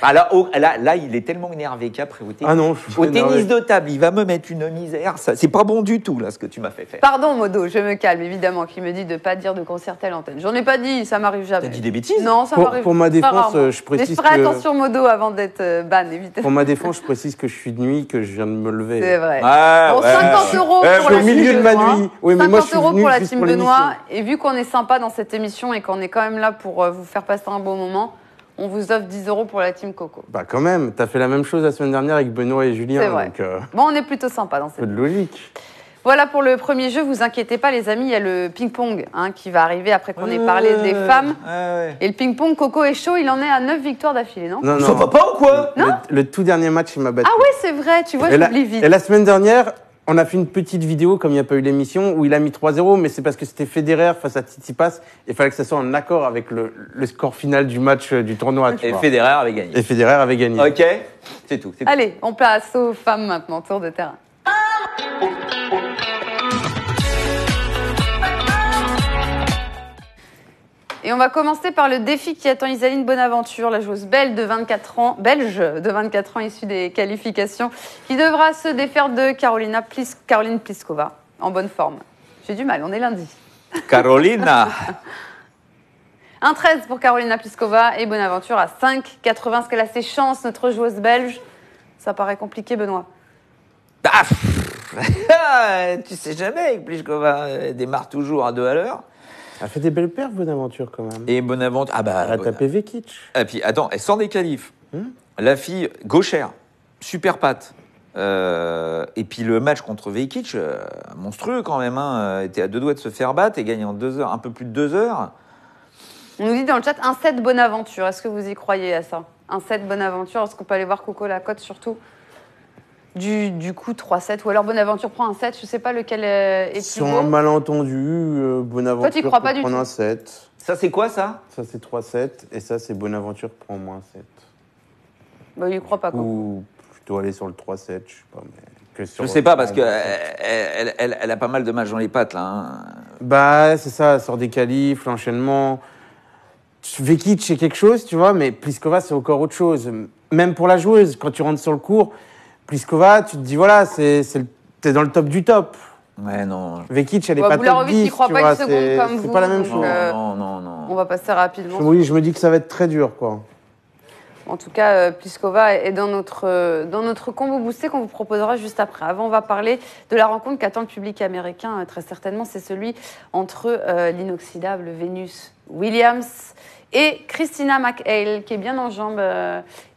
Ah là, il est tellement énervé qu'après au tennis, Ah non, je suis énervé. de table, il va me mettre une misère. Ça, c'est pas bon du tout là ce que tu m'as fait faire. Pardon, Modo, je me calme, évidemment, qui me dit de pas dire de concerter à l'antenne. J'en ai pas dit, ça m'arrive jamais. T'as dit des bêtises? Non, ça m'arrive. Pour ma très défense, rarement. je précise Mais je ferai que- attention, Modo, avant d'être ban, évidemment. Pour ma défense, je précise que je suis de nuit, que je viens de me lever. C'est vrai. Ouais, Bon, ouais. 50 € je pour suis la au milieu team de ma Benoît. nuit. Oui, mais moi, je 50 suis € venu pour la juste team pour Benoît. l'émission. Et vu qu'on est sympa dans cette émission et qu'on est quand même là pour vous faire passer un bon moment, on vous offre 10 € pour la team Coco. Bah quand même, t'as fait la même chose la semaine dernière avec Benoît et Julien. C'est vrai. Donc, Bon, on est plutôt sympa dans peu cette. de logique. Voilà pour le premier jeu. Vous inquiétez pas, les amis, il y a le ping-pong qui va arriver après qu'on ait parlé des femmes. Ouais. Et le ping-pong, Coco est chaud, il en est à 9 victoires d'affilée, non? Non, Ça va pas ou quoi? Le tout dernier match, il m'a battu. Ah ouais, c'est vrai, tu vois, j'oublie vite. Et la semaine dernière, on a fait une petite vidéo, comme il n'y a pas eu l'émission, où il a mis 3-0, mais c'est parce que c'était Federer face à Tsitsipas. Il fallait que ça soit en accord avec le score final du match du tournoi. Tu Et vois. Federer avait gagné. Et Federer avait gagné. Ok, c'est tout. Allez, on passe aux femmes maintenant, tour de terrain. Et on va commencer par le défi qui attend Isaline Bonaventure, la joueuse belge de 24 ans, issue des qualifications, qui devra se défaire de Caroline Pliskova, en bonne forme. J'ai du mal, on est lundi. Carolina. 1,13 pour Carolina Pliskova et Bonaventure à 5,80. Est-ce qu'elle a ses chances, notre joueuse belge? Ça paraît compliqué, Benoît. Ah, tu sais jamais avec Pliskova, elle démarre toujours à 2 à l'heure. Elle a fait des belles perfs, Bonaventure, quand même. Et Bonaventure, Elle a tapé Vekic. Et puis attends, elle sort des qualifs. La fille gauchère, super patte. Et puis le match contre Vekic, monstrueux quand même. Elle était à 2 doigts de se faire battre et gagne en 2 heures, un peu plus de 2 heures. On nous dit dans le chat un 7 Bonaventure. Est-ce que vous y croyez à ça? Un 7 Bonaventure, est-ce qu'on peut aller voir Coco la cote surtout? Du coup, 3-7. Ou alors Bonaventure prend un 7, je sais pas lequel est plus Sur un beau. malentendu, Bonaventure Toi, t'y crois peut pas du prendre tout. un 7. Ça, c'est quoi ça? Ça, c'est 3-7. Et ça, c'est Bonaventure prend moins 7. Bah, il y croit pas, quoi. Ou plutôt aller sur le 3-7, je sais pas. Mais... que sur. Je sais pas, parce que elle a pas mal de matchs dans les pattes, là. Hein. Bah, c'est ça, elle sort des qualifs, l'enchaînement. Vekic, c'est quelque chose, tu vois, mais Pliskova, c'est encore autre chose. Même pour la joueuse, quand tu rentres sur le court, Pliskova, tu te dis, voilà, t'es dans le top du top. Ouais, non. Vekic, elle est pas top 10, il croit tu pas vois, une seconde comme vous. c'est pas la même donc, chose. Non. On va passer rapidement. Oui, je me dis que ça va être très dur, quoi. En tout cas, Pliskova est dans notre combo boosté qu'on vous proposera juste après. Avant, on va parler de la rencontre qu'attend le public américain, très certainement. C'est celui entre l'inoxydable Venus Williams et Christina McHale, qui est bien en jambes.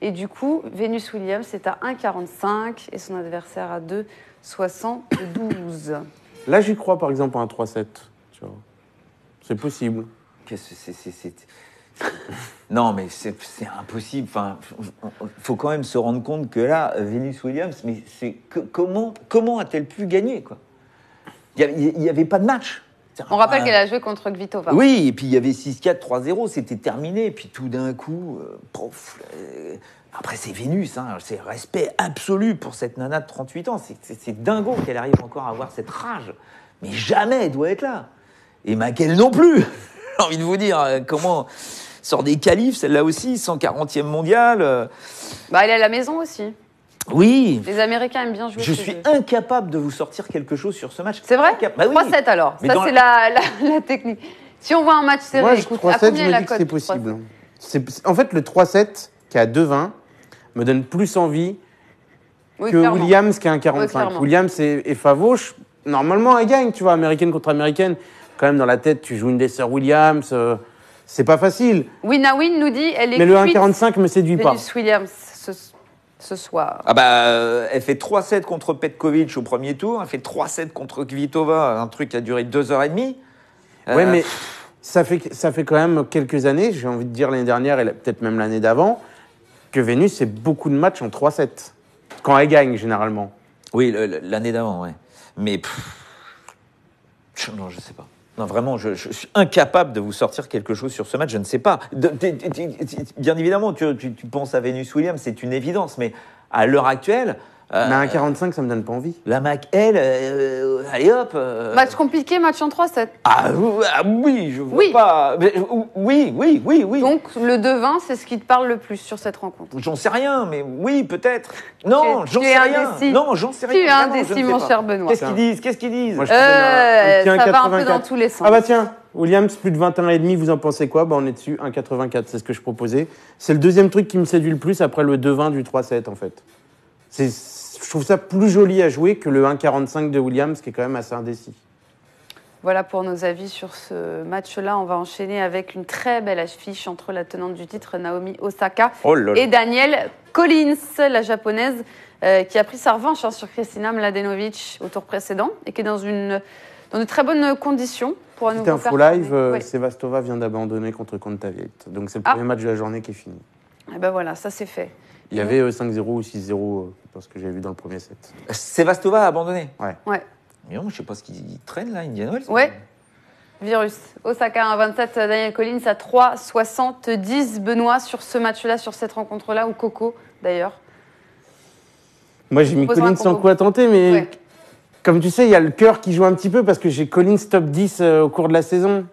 Et du coup, Venus Williams est à 1,45 et son adversaire à 2,72. Là, j'y crois, par exemple, à un 3-7. Tu vois. C'est possible. Non, mais c'est impossible. Enfin, faut quand même se rendre compte que là, Venus Williams, mais comment a-t-elle pu gagner, quoi? Il y avait pas de match. On rappelle qu'elle a joué contre Kvitova. Oui, et puis il y avait 6-4, 3-0, c'était terminé. Et puis tout d'un coup, après c'est Vénus, hein, c'est respect absolu pour cette nana de 38 ans. C'est dingo qu'elle arrive encore à avoir cette rage. Mais jamais elle doit être là. Et McHale non plus. J'ai envie de vous dire, comment sort des qualifs, celle-là aussi, 140e mondiale. Bah, elle est à la maison aussi. Oui. Les Américains aiment bien jouer. Je suis incapable de vous sortir quelque chose sur ce match. C'est vrai? Bah oui. 3-7 alors. Mais ça, c'est la technique. Si on voit un match serré, Moi, écoute, 3-7, à combien je est la me dis que cote c'est possible. En fait, le 3-7, qui est à 2,20, me donne plus envie Oui, que clairement. Williams, qui est à Oui, 1,45. clairement. Williams et Favauche, normalement, elle gagne, tu vois, américaine contre américaine. Quand même, dans la tête, tu joues une des sœurs Williams. C'est pas facile. Winawin nous dit elle est Mais le cuite, 1,45 me séduit pas. Venus Williams ce soir. Ah bah, elle fait 3-7 contre Petkovic au premier tour, elle fait 3-7 contre Kvitova, un truc qui a duré 2h30. Ouais, mais ça fait quand même quelques années, j'ai envie de dire l'année dernière et peut-être même l'année d'avant, que Vénus, c'est beaucoup de matchs en 3-7. Quand elle gagne, généralement. Oui, l'année d'avant, ouais. Mais non, je sais pas. Non, vraiment, je suis incapable de vous sortir quelque chose sur ce match, je ne sais pas. Bien évidemment, tu penses à Venus Williams, c'est une évidence, mais à l'heure actuelle... Mais à 1,45, ça me donne pas envie. La McHale, allez hop... Match compliqué, match en 3-7. Oui, je vois Oui. pas... Mais, oui. Donc le 2-20, c'est ce qui te parle le plus sur cette rencontre. J'en sais rien, mais oui, peut-être. Non, j'en tu es sais rien. indécis. Non, j'en sais rien. Tu es Vraiment, je indécis, ne sais mon pas. cher Benoît. Qu'est-ce qu'ils disent Moi, je te donne un petit Ça va un peu 1,84. dans tous les sens. Ah bah tiens, Williams, plus de 21,5, vous en pensez quoi? Bah on est dessus, 1,84, c'est ce que je proposais. C'est le deuxième truc qui me séduit le plus après le 2,20 du 3,7 en fait. Je trouve ça plus joli à jouer que le 1,45 de Williams, qui est quand même assez indécis. Voilà pour nos avis sur ce match-là. On va enchaîner avec une très belle affiche entre la tenante du titre, Naomi Osaka, Oh là là. et Danielle Collins, la japonaise, qui a pris sa revanche sur Kristina Mladenovic au tour précédent et qui est dans de très bonnes conditions pour un Petit nouveau info performer. live, Ouais. Sevastova vient d'abandonner contre Kontaviet. Donc c'est le premier match de la journée qui est fini. Et ben voilà, ça c'est fait. Il y avait 5-0 ou 6-0, parce que j'avais vu dans le premier set. Sevastova a abandonné. Ouais. Mais non, je sais pas ce qu'il traîne là, Indian Wells. Ouais. Virus. Osaka 1,27, Daniel Collins à 3,70. Benoît, sur ce match-là, sur cette rencontre-là, ou Coco d'ailleurs. Moi j'ai mis Proposons Collins un combo. sans coup à tenter, mais Ouais. comme tu sais, il y a le cœur qui joue un petit peu, parce que j'ai Collins top 10 au cours de la saison.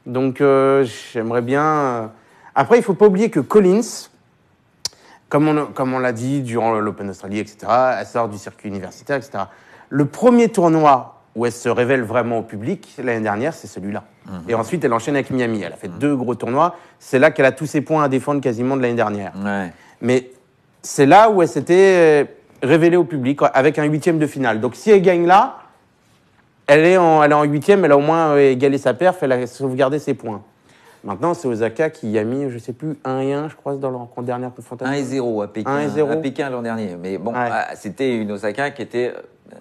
Donc j'aimerais bien... Après, il faut pas oublier que Collins, comme on l'a dit durant l'Open d'Australie, etc., elle sort du circuit universitaire, etc. Le premier tournoi où elle se révèle vraiment au public, l'année dernière, c'est celui-là. Et ensuite, elle enchaîne avec Miami. Elle a fait 2 gros tournois. C'est là qu'elle a tous ses points à défendre quasiment de l'année dernière. Ouais. Mais c'est là où elle s'était révélée au public, avec un 8e de finale. Donc si elle gagne là, elle est en 8e, elle a au moins égalé sa perf, elle a sauvegardé ses points. Maintenant, c'est Osaka qui a mis, je sais plus, 1-1, je crois, dans leur dernière confrontation. 1-0 à Pékin, 1-0. à Pékin l'an dernier. Mais bon, Ouais. c'était une Osaka qui était...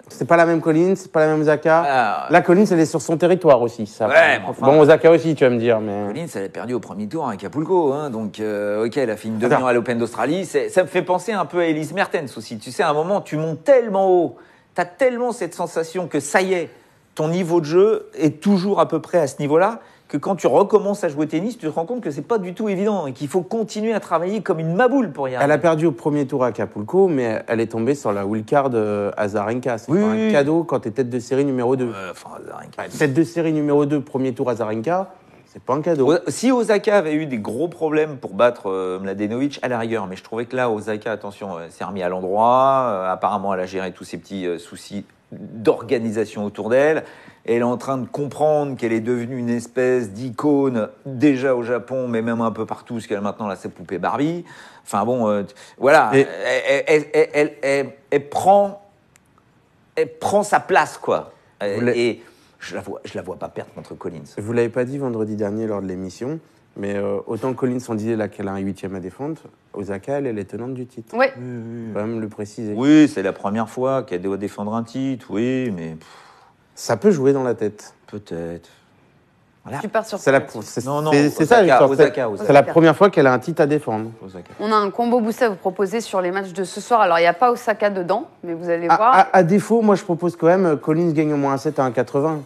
C'est pas la même Collins, c'est pas la même Osaka. Ah. La Collins, elle est sur son territoire aussi. Ça. Ouais, mais enfin- Bon, Osaka aussi, tu vas me dire. Mais... Collins, elle a perdu au premier tour à Acapulco. Hein, donc, ok, elle a fait une Attends. demi-heure à l'Open d'Australie. Ça me fait penser un peu à Elise Mertens aussi. Tu sais, à un moment, tu montes tellement haut, tu as tellement cette sensation que ça y est, ton niveau de jeu est toujours à peu près à ce niveau-là. que quand tu recommences à jouer au tennis, tu te rends compte que c'est pas du tout évident et qu'il faut continuer à travailler comme une maboule pour y arriver. Elle a perdu au premier tour à Acapulco, mais elle est tombée sur la wildcard Azarenka. C'est Oui, pas oui. un cadeau quand tu es tête de série numéro 2. Azarenka. Tête de série numéro 2, premier tour Azarenka, c'est pas un cadeau. Si Osaka avait eu des gros problèmes pour battre Mladenovic, à la rigueur, mais je trouvais que là, Osaka, attention, s'est remis à l'endroit. Apparemment, elle a géré tous ces petits soucis d'organisation autour d'elle. Elle est en train de comprendre qu'elle est devenue une espèce d'icône déjà au Japon, mais même un peu partout, parce qu'elle a maintenant là, ses poupées Barbie. Enfin bon, voilà, Et- elle prend sa place, quoi. voulez- Et je la vois pas perdre contre Collins. Vous l'avez pas dit vendredi dernier lors de l'émission, mais autant Collins on disait là qu'elle a un 8e à défendre, Osaka, elle est la tenante du titre. Ouais. Faut quand même le préciser. Oui, c'est la première fois qu'elle doit défendre un titre, oui, mais Ça peut jouer dans la tête. peut-être. Voilà. Tu pars sur C'est ça. Non, c'est ça, Osaka, Victor. Osaka. C'est la première fois qu'elle a un titre à défendre. Osaka. On a un combo boosté à vous proposer sur les matchs de ce soir. Alors, il n'y a pas Osaka dedans, mais vous allez voir. À défaut, moi je propose quand même Collins gagne au moins un 7 à 1,80.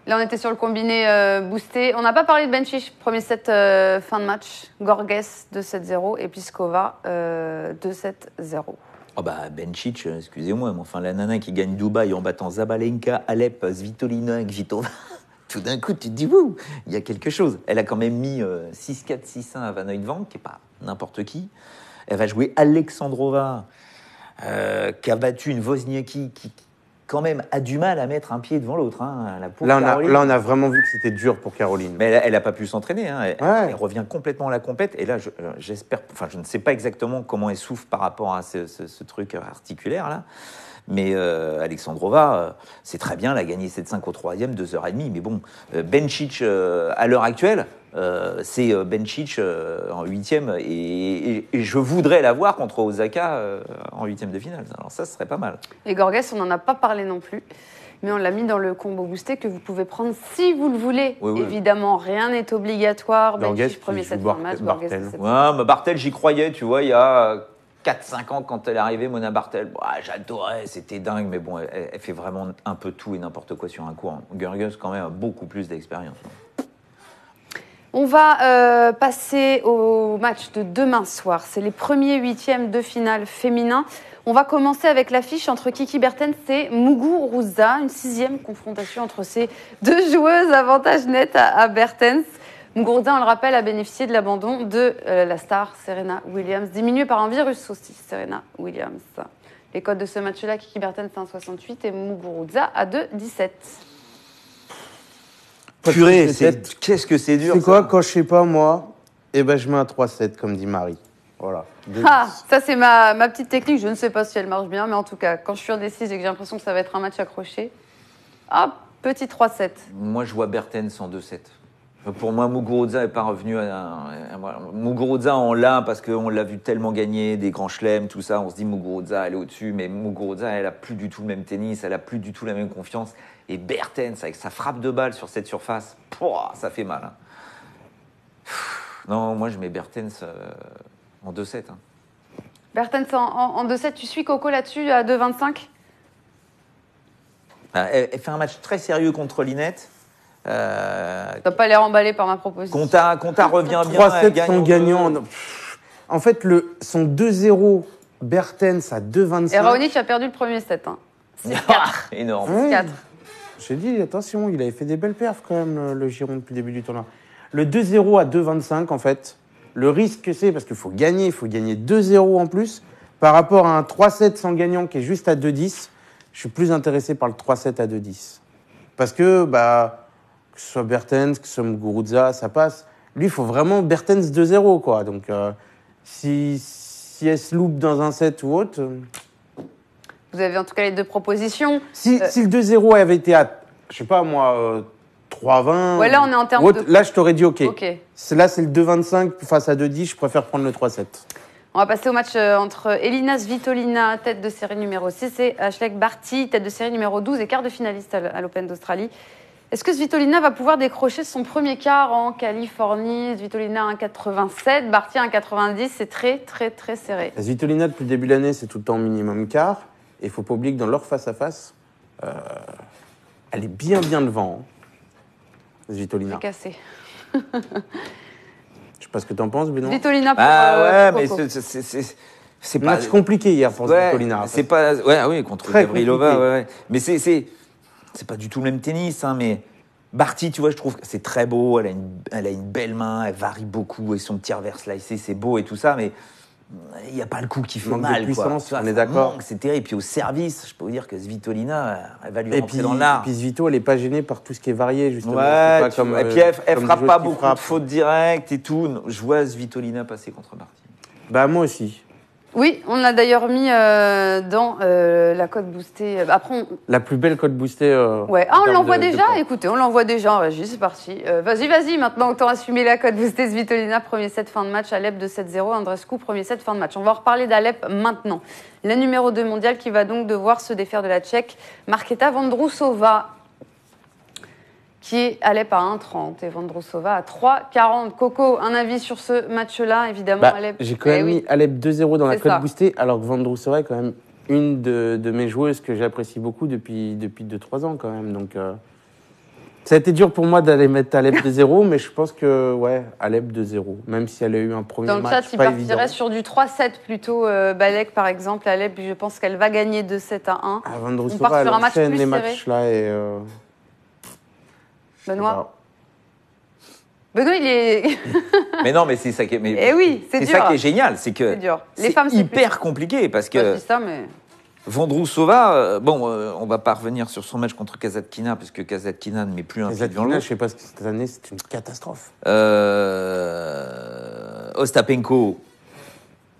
Là, on était sur le combiné boosté. On n'a pas parlé de Bencic, premier set fin de match. Gorges 2-7-0 et Pliskova 2-7-0. Oh bah Bencic, excusez-moi, mais enfin la nana qui gagne Dubaï en battant Zabalenka, Alep, Svitolina, Kvitova, tout d'un coup tu te dis wouh, il y a quelque chose. Elle a quand même mis 6-4, 6-1 à Van Uytvanck, qui est pas n'importe qui. Elle va jouer Alexandrova, qui a battu une Wozniacki qui quand même a du mal à mettre un pied devant l'autre. Hein, la pauvre Caroline. Là, on a vraiment vu que c'était dur pour Caroline. Mais elle n'a pas pu s'entraîner. Hein. Elle revient complètement à la compète. Et là, j'espère. Enfin, je ne sais pas exactement comment elle souffre par rapport à ce truc articulaire là. Mais Alexandrova, c'est très bien. Elle a gagné 7-5 au troisième, 2h30. Mais bon, Bencic à l'heure actuelle, c'est Bencic en huitième. Et je voudrais la voir contre Osaka en huitième de finale. Alors ça, ce serait pas mal. Et Gorges, on n'en a pas parlé non plus. Mais on l'a mis dans le combo boosté que vous pouvez prendre si vous le voulez. Oui, oui. Évidemment, rien n'est obligatoire. Gorges Bencic, premier qui set joue fin de match. Gorges, Barthel. c'est Ouais, mais Barthel, j'y croyais, tu vois, il y a 4-5 ans quand elle est arrivée, Mona Barthel. Bon, j'adorais, c'était dingue, mais bon, elle fait vraiment un peu tout et n'importe quoi sur un court. Gorges, quand même, a beaucoup plus d'expérience. On va passer au match de demain soir. C'est les premiers huitièmes de finale féminin. On va commencer avec l'affiche entre Kiki Bertens et Muguruza, une 6e confrontation entre ces deux joueuses, avantage net à Bertens. Muguruza, on le rappelle, a bénéficié de l'abandon de la star Serena Williams, diminuée par un virus aussi, Serena Williams. Les codes de ce match-là, Kiki Bertens à 1,68 et Muguruza à 2,17. Purée, c'est- qu'est-ce que c'est dur. C'est quoi, ça. quand je sais pas moi, eh ben je mets un 3-7 comme dit Marie. Voilà. Ah, ça c'est ma petite technique, je ne sais pas si elle marche bien, mais en tout cas, quand je suis indécise et que j'ai l'impression que ça va être un match accroché, hop, petit 3-7. Moi, je vois Bertens en 2-7. Pour moi, Muguruza n'est pas revenu voilà. Muguruza, on l'a parce qu'on l'a vu tellement gagner des grands chelems, tout ça. On se dit Muguruza, elle est au-dessus. Mais Muguruza, elle a plus du tout le même tennis, elle a plus du tout la même confiance. Et Bertens, avec sa frappe de balle sur cette surface, pouah, ça fait mal. Hein. Non, moi, je mets Bertens en 2-7. Hein. Bertens en 2-7, tu suis Coco là-dessus à 2,25 ? Elle fait un match très sérieux contre Linette. Tu n'as pas l'air emballé par ma proposition. Conta revient bien. 3-7 elle son gagne gagnant. en Non, en fait, son 2-0 Bertens à 2,25. Et Raonic a perdu le premier set. Hein. C'est 4. Énorme. Ouais. 4. J'ai dit, attention, il avait fait des belles perfs quand même, le Giron, depuis le début du tournoi. Le 2-0 à 2,25, en fait, le risque que c'est, parce qu'il faut gagner 2-0 en plus, par rapport à un 3-7 sans gagnant qui est juste à 2-10, je suis plus intéressé par le 3-7 à 2-10. Parce que, que ce soit Bertens, que ce soit Muguruza, ça passe. Lui, il faut vraiment Bertens 2-0, quoi. Donc, si elle se loupe dans un set ou autre... Vous avez en tout cas les deux propositions. Si le 2-0 avait été à, je sais pas moi, 3-20... Ouais, là, on est en termes ou autre, de... Là, je t'aurais dit OK. Ok. Là, c'est le 2-25 face à 2-10, je préfère prendre le 3-7. On va passer au match entre Elina Svitolina, tête de série numéro 6, et Ashleigh Barty, tête de série numéro 12 et quart de finaliste à l'Open d'Australie. Est-ce que Svitolina va pouvoir décrocher son premier quart en Californie ? Svitolina 1,87, Barty 1,90, c'est très, très, très serré. Svitolina, depuis le début de l'année, c'est tout le temps minimum quart. Et il ne faut pas oublier que dans leur face-à-face, elle est bien devant. Svitolina. C'est cassé. Je sais pas ce que t'en penses, Benoît. Svitolina pour Ah ouais, Coco. mais c'est pas... Match compliqué hier pour Ouais, Svitolina. c'est pas... Ouais, oui, contre Très Gavrilova, compliqué. ouais. Mais c'est pas du tout le même tennis, hein, mais... Barty, tu vois, je trouve que c'est très beau, elle a une belle main, elle varie beaucoup, et son petit revers slicé, c'est beau et tout ça, mais il n'y a pas le coup qui fait Manque de mal. puissance, quoi. on est d'accord. C'est terrible. Puis au service, je peux vous dire que Svitolina, elle va lui Et rentrer puis, dans l'art. Svito, elle est pas gênée par tout ce qui est varié, justement. Ouais, C'est pas comme, et puis elle comme frappe des pas joueuses qui beaucoup frappent. de fautes directes et tout. Non, je vois Svitolina passer contre Barty. Bah, moi aussi. Oui, on l'a d'ailleurs mis dans la cote boostée. Après, La plus belle cote boostée. ouais. en Ah, on termes l'envoie de déjà. points. Écoutez, on l'envoie déjà en régie, c'est parti. Vas-y, maintenant autant assumer la cote boostée Svitolina, premier set fin de match, Alep de 7-0, Andreescu, premier set fin de match. On va en reparler d'Alep maintenant. La numéro 2 mondiale qui va donc devoir se défaire de la Tchèque, Markéta Vondrousova, qui est Alep à 1,30 et Vondrousova à 3,40. Coco, un avis sur ce match-là, évidemment, Bah, Alep. j'ai quand même mis Alep 2-0 dans la C'est ça. cote boostée, alors que Vondrousova est quand même une de mes joueuses que j'apprécie beaucoup depuis 2-3 ans, quand même. Donc, ça a été dur pour moi d'aller mettre Alep 2-0, mais je pense que, ouais, Alep 2-0, même si elle a eu un premier Dans le match chat, il pas partirait évident. sur du 3-7 plutôt. Balek, par exemple, Alep, je pense qu'elle va gagner de 7 à 1. Ah, On part Vondrousova, elle sur un match enchaîne plus les serré. matchs là et... Benoît Benoît, il est. Mais non, mais c'est ça qui est. Eh oui, c'est dur. ça qui est génial, c'est que C'est dur. Les c'est femmes, c'est hyper compliqué parce Je que dis ça, mais. Vondrousova, on va pas revenir sur son match contre Kasatkina parce que Kasatkina ne met plus un pied devant Kazatkina, l'autre. je sais pas ce que cette année, c'est une catastrophe. Ostapenko,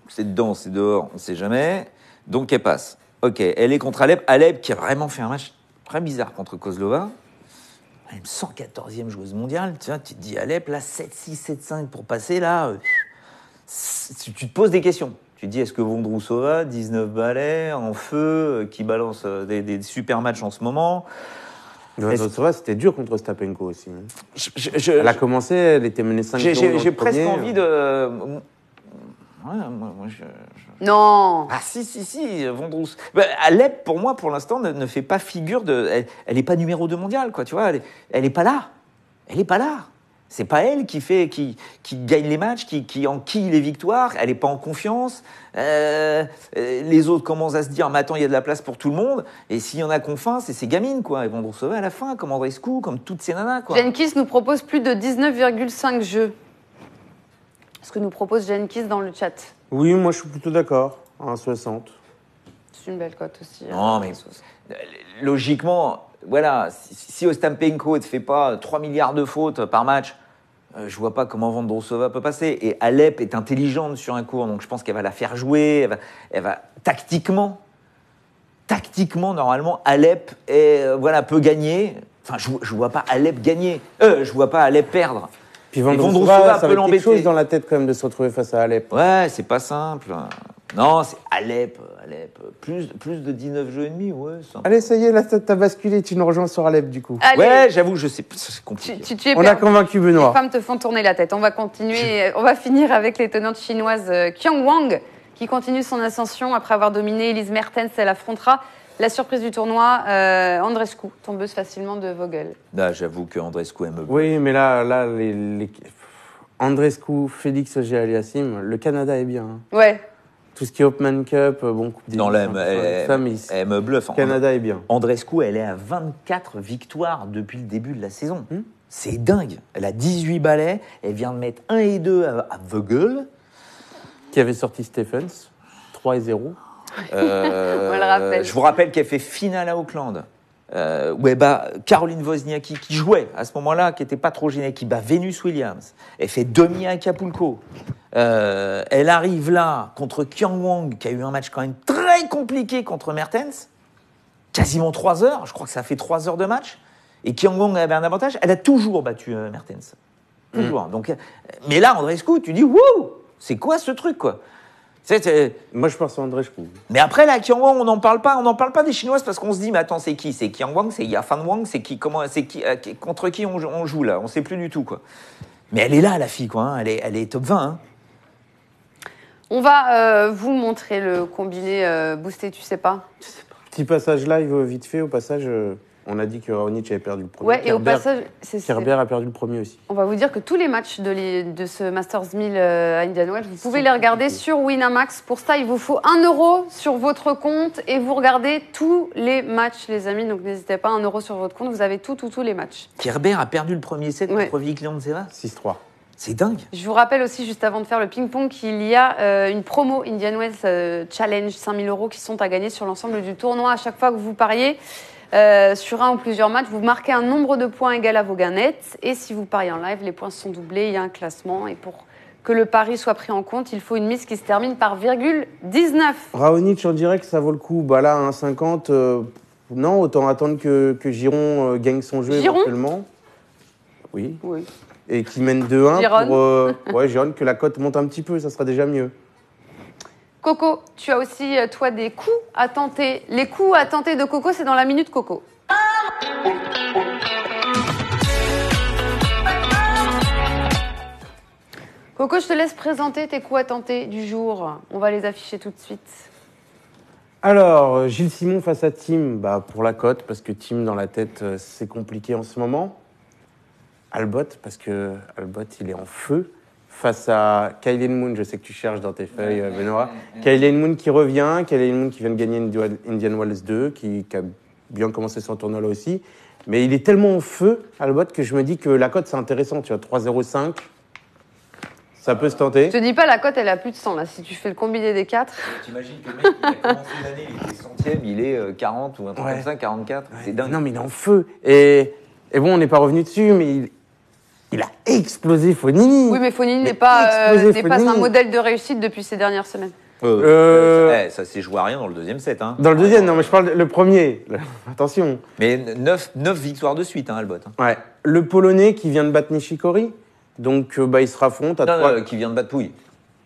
c'est dedans, c'est dehors, on ne sait jamais. Donc elle passe. Ok, elle est contre Alep. Alep qui a vraiment fait un match très bizarre contre Kozlova. Elle est 114e joueuse mondiale. Tu te dis Alep, là, 7-6, 7-5 pour passer, là. Tu te poses des questions. Tu te dis, est-ce que Vondrousova, 19 balais, en feu, qui balance des super matchs en ce moment. Vondrousova, c'était dur contre Ostapenko aussi. Je- Elle a commencé, elle était menée 5 J'ai presque envie de... Ouais, Non. Ah si, Vondrousova. Alep, pour moi, pour l'instant, ne fait pas figure de... Elle n'est pas numéro 2 mondial, quoi, tu vois. Elle est pas là. Elle n'est pas là. C'est pas elle qui gagne les matchs, qui enquille les victoires. Elle n'est pas en confiance. Les autres commencent à se dire, mais attends, il y a de la place pour tout le monde. Et s'il y en a qu'on faim, c'est ces gamines, quoi. Et Vondrousova à la fin, comme Andreescu, comme toutes ces nanas, quoi. Jenkins nous propose plus de 19,5 jeux. Ce que nous propose Jenkins dans le chat. Oui, moi je suis plutôt d'accord. 1,60. C'est une belle cote aussi. Non, mais logiquement, voilà, si Ostapenko ne te fait pas 3 milliards de fautes par match, je vois pas comment Vondrousova peut passer. Et Alep est intelligente sur un court, donc je pense qu'elle va la faire jouer. Elle va tactiquement, normalement, Alep peut gagner. Enfin, je vois pas Alep gagner. Je vois pas Alep perdre. Puis Vondrousova Vondrousova, ça peut va être quelque chose l'embêter. dans la tête quand même de se retrouver face à Alep. Ouais, c'est pas simple. Non, c'est Alep. Plus de 19 jeux et demi, ouais. Allez, ça y est, là t'as basculé, tu nous rejoins sur Alep du coup. Allez, Ouais, j'avoue, je sais, c'est compliqué. tu es On a perdu. convaincu Les Benoît. femmes te font tourner la tête. On va continuer. On va finir avec l'étonnante chinoise Qiang Wang, qui continue son ascension après avoir dominé Elise Mertens. Elle affrontera la surprise du tournoi, Andreescu, tombeuse facilement de Vogel. Là, j'avoue que Andreescu aime. Oui, mais là Andreescu, Félix Auger-Aliassime, le Canada est bien. Hein. Ouais. Tout ce qui est Hopman Cup, Coupe des Non, là, le elle me bluffe. Canada est bien. Andreescu, elle est à 24 victoires depuis le début de la saison. C'est dingue. Elle a 18 balais. Elle vient de mettre 1 et 2 à Vogel. Qui avait sorti Stephens, 3 et 0. On le rappelle. Je vous rappelle qu'elle fait finale à Auckland. Caroline Wozniacki qui jouait à ce moment-là, qui n'était pas trop gênée, qui bat Venus Williams. Elle fait demi à Acapulco. Elle arrive là contre Qiang Wang, qui a eu un match quand même très compliqué contre Mertens. Quasiment 3 heures. Je crois que ça fait 3 heures de match. Et Qiang Wang avait un avantage. Elle a toujours battu Mertens. Toujours. Donc, mais là, Andreescu, tu dis, wouh, c'est quoi ce truc, quoi? Moi, je pense à Andreescu. Mais après, là, Qiang Wang, on n'en parle pas. On n'en parle pas des Chinoises parce qu'on se dit, mais attends, c'est qui? C'est Qiang Wang, c'est Yafan Wang, c'est qui? Contre qui on joue là? On ne sait plus du tout, quoi. Mais elle est là, la fille, quoi. Hein. Elle est top 20. Hein. On va vous montrer le combiné boosté, tu sais pas. Petit passage live vite fait, au passage. On a dit que Raonic avait perdu le premier. Ouais, et au Kerber- passage, Kerber a perdu le premier aussi. on va vous dire que tous les matchs de ce Masters 1000 à Indian Wells, vous pouvez les regarder sur Winamax. Pour ça, il vous faut 1 euro sur votre compte et vous regardez tous les matchs, les amis. Donc n'hésitez pas, 1 euro sur votre compte, vous avez tous les matchs. Kerber a perdu le premier set Ouais. contre Viklian Seva. 6-3. C'est dingue. Je vous rappelle aussi, juste avant de faire le ping-pong, qu'il y a une promo Indian Wells Challenge 5000 euros qui sont à gagner sur l'ensemble du tournoi. À chaque fois que vous pariez sur un ou plusieurs matchs, vous marquez un nombre de points égal à vos gains nets. Et si vous pariez en live, les points sont doublés, il y a un classement. Et pour que le pari soit pris en compte, il faut une mise qui se termine par ,19. Raonic, on dirait que ça vaut le coup. Bah là, 1,50, non, autant attendre que Giron gagne son jeu Giron éventuellement. Oui. Oui. Et qu'il mène 2-1 Giron. pour Giron, que la cote monte un petit peu, ça sera déjà mieux. Coco, tu as aussi, toi, des coups à tenter. Les coups à tenter de Coco, c'est dans la Minute Coco. Coco, je te laisse présenter tes coups à tenter du jour. On va les afficher tout de suite. Alors, Gilles Simon face à Tim, bah, pour la cote, parce que Tim dans la tête, c'est compliqué en ce moment. Albot, parce que Albot, il est en feu. Face à Kylie Moon, je sais que tu cherches dans tes feuilles, Benoît. Kylie Moon qui revient, Kylie Moon qui vient de gagner Indian Wells 2, qui a bien commencé son tournoi là aussi. Mais il est tellement en feu, Albot, que je me dis que la cote, c'est intéressant. Tu vois, 3,05, ça peut se tenter. Je te dis pas, la cote, elle a plus de 100, là. Si tu fais le combiné des 4. T'imagines que le mec, il a commencé l'année, il était centième, il est 40 ou un truc Ouais. comme ça, 44. C'est dingue. Non, mais il est en feu. Et bon, on n'est pas revenu dessus, mais il a explosé Fonini. Oui, mais Fonini Mais n'est pas explosé un Fonini. modèle de réussite depuis ces dernières semaines. Ça s'est joué à rien dans le deuxième set. Hein. Dans le deuxième, non, mais je parle le premier. Attention. Mais 9 victoires de suite, hein, Albot. Hein. Ouais. Le Polonais qui vient de battre Nishikori. Donc, bah, il se raffronte à Non, trois. qui vient de battre Pouille.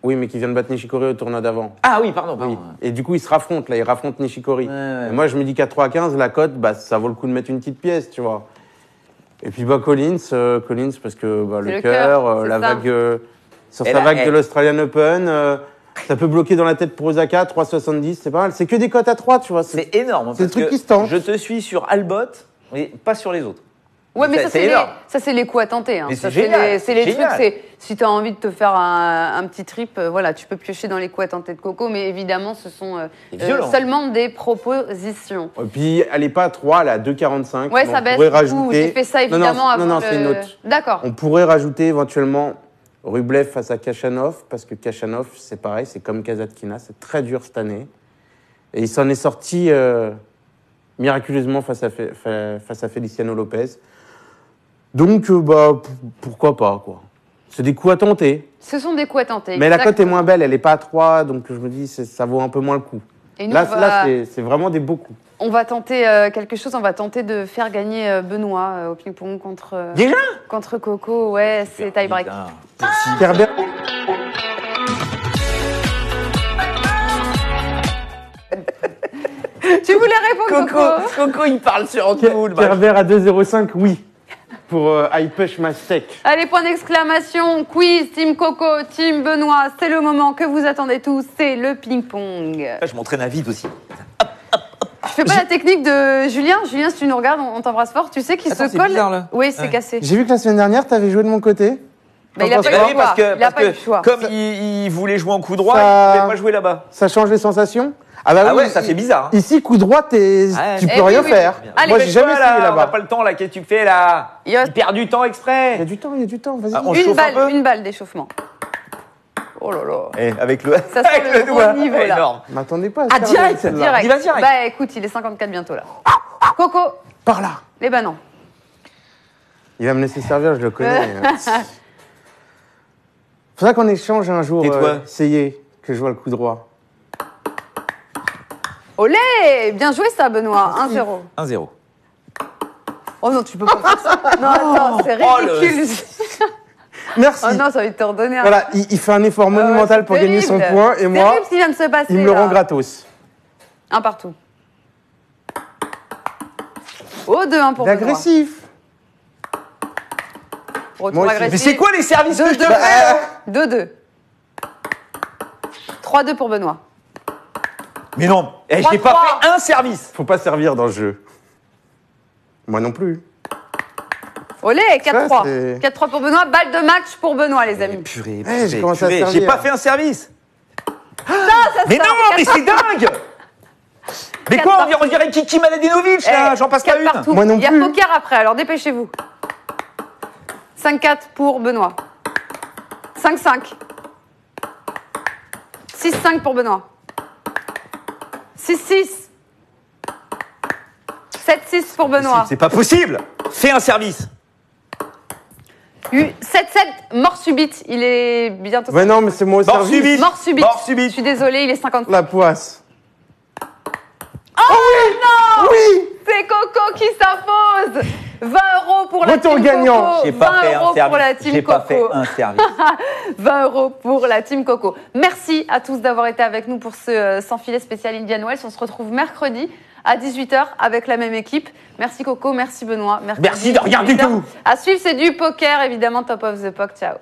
Oui, mais qui vient de battre Nishikori au tournoi d'avant. Ah oui, pardon. Oui. Et du coup, il se raffronte. Là, il raffronte Nishikori. Ouais. Et moi, je me dis qu'à 3,15, la cote, bah, ça vaut le coup de mettre une petite pièce, tu vois. Et puis, bah, Collins, parce que bah, C'est le le cœur, cœur, c'est la ça. vague. Sur Et sa là, vague elle- de l'Australian Open, ça peut bloquer dans la tête pour Osaka, 3,70, c'est pas mal. C'est que des cotes à 3, tu vois. C'est énorme. c'est le parce truc que qui se tente. Je te suis sur Albot, mais pas sur les autres. Ouais, mais Ça, ça, c'est c'est énorme. les coups à tenter. Hein. Mais Ça, c'est génial, c'est les génial. trucs, si tu as envie de te faire un petit trip, voilà, tu peux piocher dans les coups à tenter de Coco, mais évidemment, ce sont C'est violent. seulement des propositions. Et puis, elle est pas à 3, elle est à 2,45. Ouais, Mais ça on baisse. pourrait du coup, rajouter. j'ai fait ça Non, non, évidemment avant. non, c'est une autre. D'accord. On pourrait rajouter éventuellement Rublev face à Kachanov, parce que Kachanov, c'est pareil, c'est comme Kasatkina, c'est très dur cette année. Et il s'en est sorti miraculeusement face à Feliciano Lopez. Donc, bah, pourquoi pas, quoi. C'est des coups à tenter. Ce sont des coups à tenter. Mais la cote est exactement. moins belle, elle n'est pas à 3, donc je me dis, ça vaut un peu moins le coup. Et nous, Là, on là va- c'est vraiment des beaux coups. On va tenter quelque chose, on va tenter de faire gagner Benoît au ping-pong contre, Déjà contre Coco. Ouais, c'est tie-break. Putain. Kerber. Tu voulais répondre, Coco, Coco, il parle sur tout le match. Kerber à 2,05, oui. Pour I Push My Steak. Allez, point d'exclamation, quiz, team Coco, team Benoît, c'est le moment que vous attendez tous, c'est le ping-pong. Je m'entraîne à vide aussi. Je fais pas la technique de Julien. Julien, si tu nous regardes, on t'embrasse fort. Tu sais qu'il Attends, se c'est colle. bizarre, là. Oui, c'est Ouais. cassé. J'ai vu que la semaine dernière, tu avais joué de mon côté. Bah, il a T'en pas penses eu quoi le choix. Il a pas eu le choix. comme il voulait jouer en coup droit, Ça- il pouvait pas jouer là-bas. Ça change les sensations bah Ah oui, ouais, ça fait bizarre. Hein. Ici, coup droit, tu Eh peux rien oui, faire. oui. Allez, Moi, j'ai jamais Toi, essayé On n'a là-bas. pas le temps là, qu'est-ce que tu fais là Il reste Il perd du temps Il y a exprès. du temps, vas-y. Ah, on chauffe un peu une balle d'échauffement. Oh là là. Eh, avec le, Ça sent avec le le gros doigt. niveau, là. Énorme. M'attendez pas à Ah, ce direct, terme, celle-là. Direct. Il va direct. Bah écoute, il est 54 bientôt là. Coco, Par là. les banans. Il va me laisser servir, je le connais. Faudrait qu'on échange un jour. Tais-toi. Essayer que je vois le coup droit. Olé, bien joué ça, Benoît. 1-0. 1-0. Oh non, tu peux pas faire ça. Non, attends, c'est Oh, le- ridicule. Merci. Oh non, ça va te redonner un. Voilà, il fait un effort Ah ouais, monumental c'est pour gagner son terrible. point et moi, Terrible ce qui vient de se passer. il me le là. rend gratos. Un partout. Oh, 2-1 pour Benoît. L'agressif. Retour Moi aussi. agressif. Mais c'est quoi les services que je te 2-2. fais 2-2. 3-2 pour Benoît. Mais non, je n'ai 3-3. pas fait un service. Faut pas servir dans le jeu. Moi non plus. Olé, 4-3. Ça, c'est- 4-3 pour Benoît. Balle de match pour Benoît, les amis. Purée, Eh, j'ai commencé à purée, servir. j'ai pas fait un service. Ça Mais non, sort. mais c'est dingue. Mais Quatre quoi, partout. on dirait Kiki Mladenovic, là, j'en passe pas 4 une. partout. Moi non Il y a plus. poker après, alors dépêchez-vous. 5-4 pour Benoît. 5-5. 6-5 pour Benoît. 6-6. 7-6 pour Benoît. C'est pas possible. Fais un service. 7-7, mort subite. Il est bientôt. Ouais, non, mais c'est moi au Mort service. subite. Mort subite. Mort subite. Je suis désolée, il est 50. La poisse. Oh non Oui. C'est Coco qui s'impose. 20 € pour la Retour team gagnant. Coco. J'ai pas 20 fait un € pour la service. team J'ai pas Coco. fait un service. 20 € pour la team Coco. Merci à tous d'avoir été avec nous pour ce Sans filet spécial Indian Wells. On se retrouve mercredi à 18h avec la même équipe. Merci Coco, merci Benoît. Merci de rien du 18h. tout. À suivre, c'est du poker, évidemment, Top of the Puck. Ciao.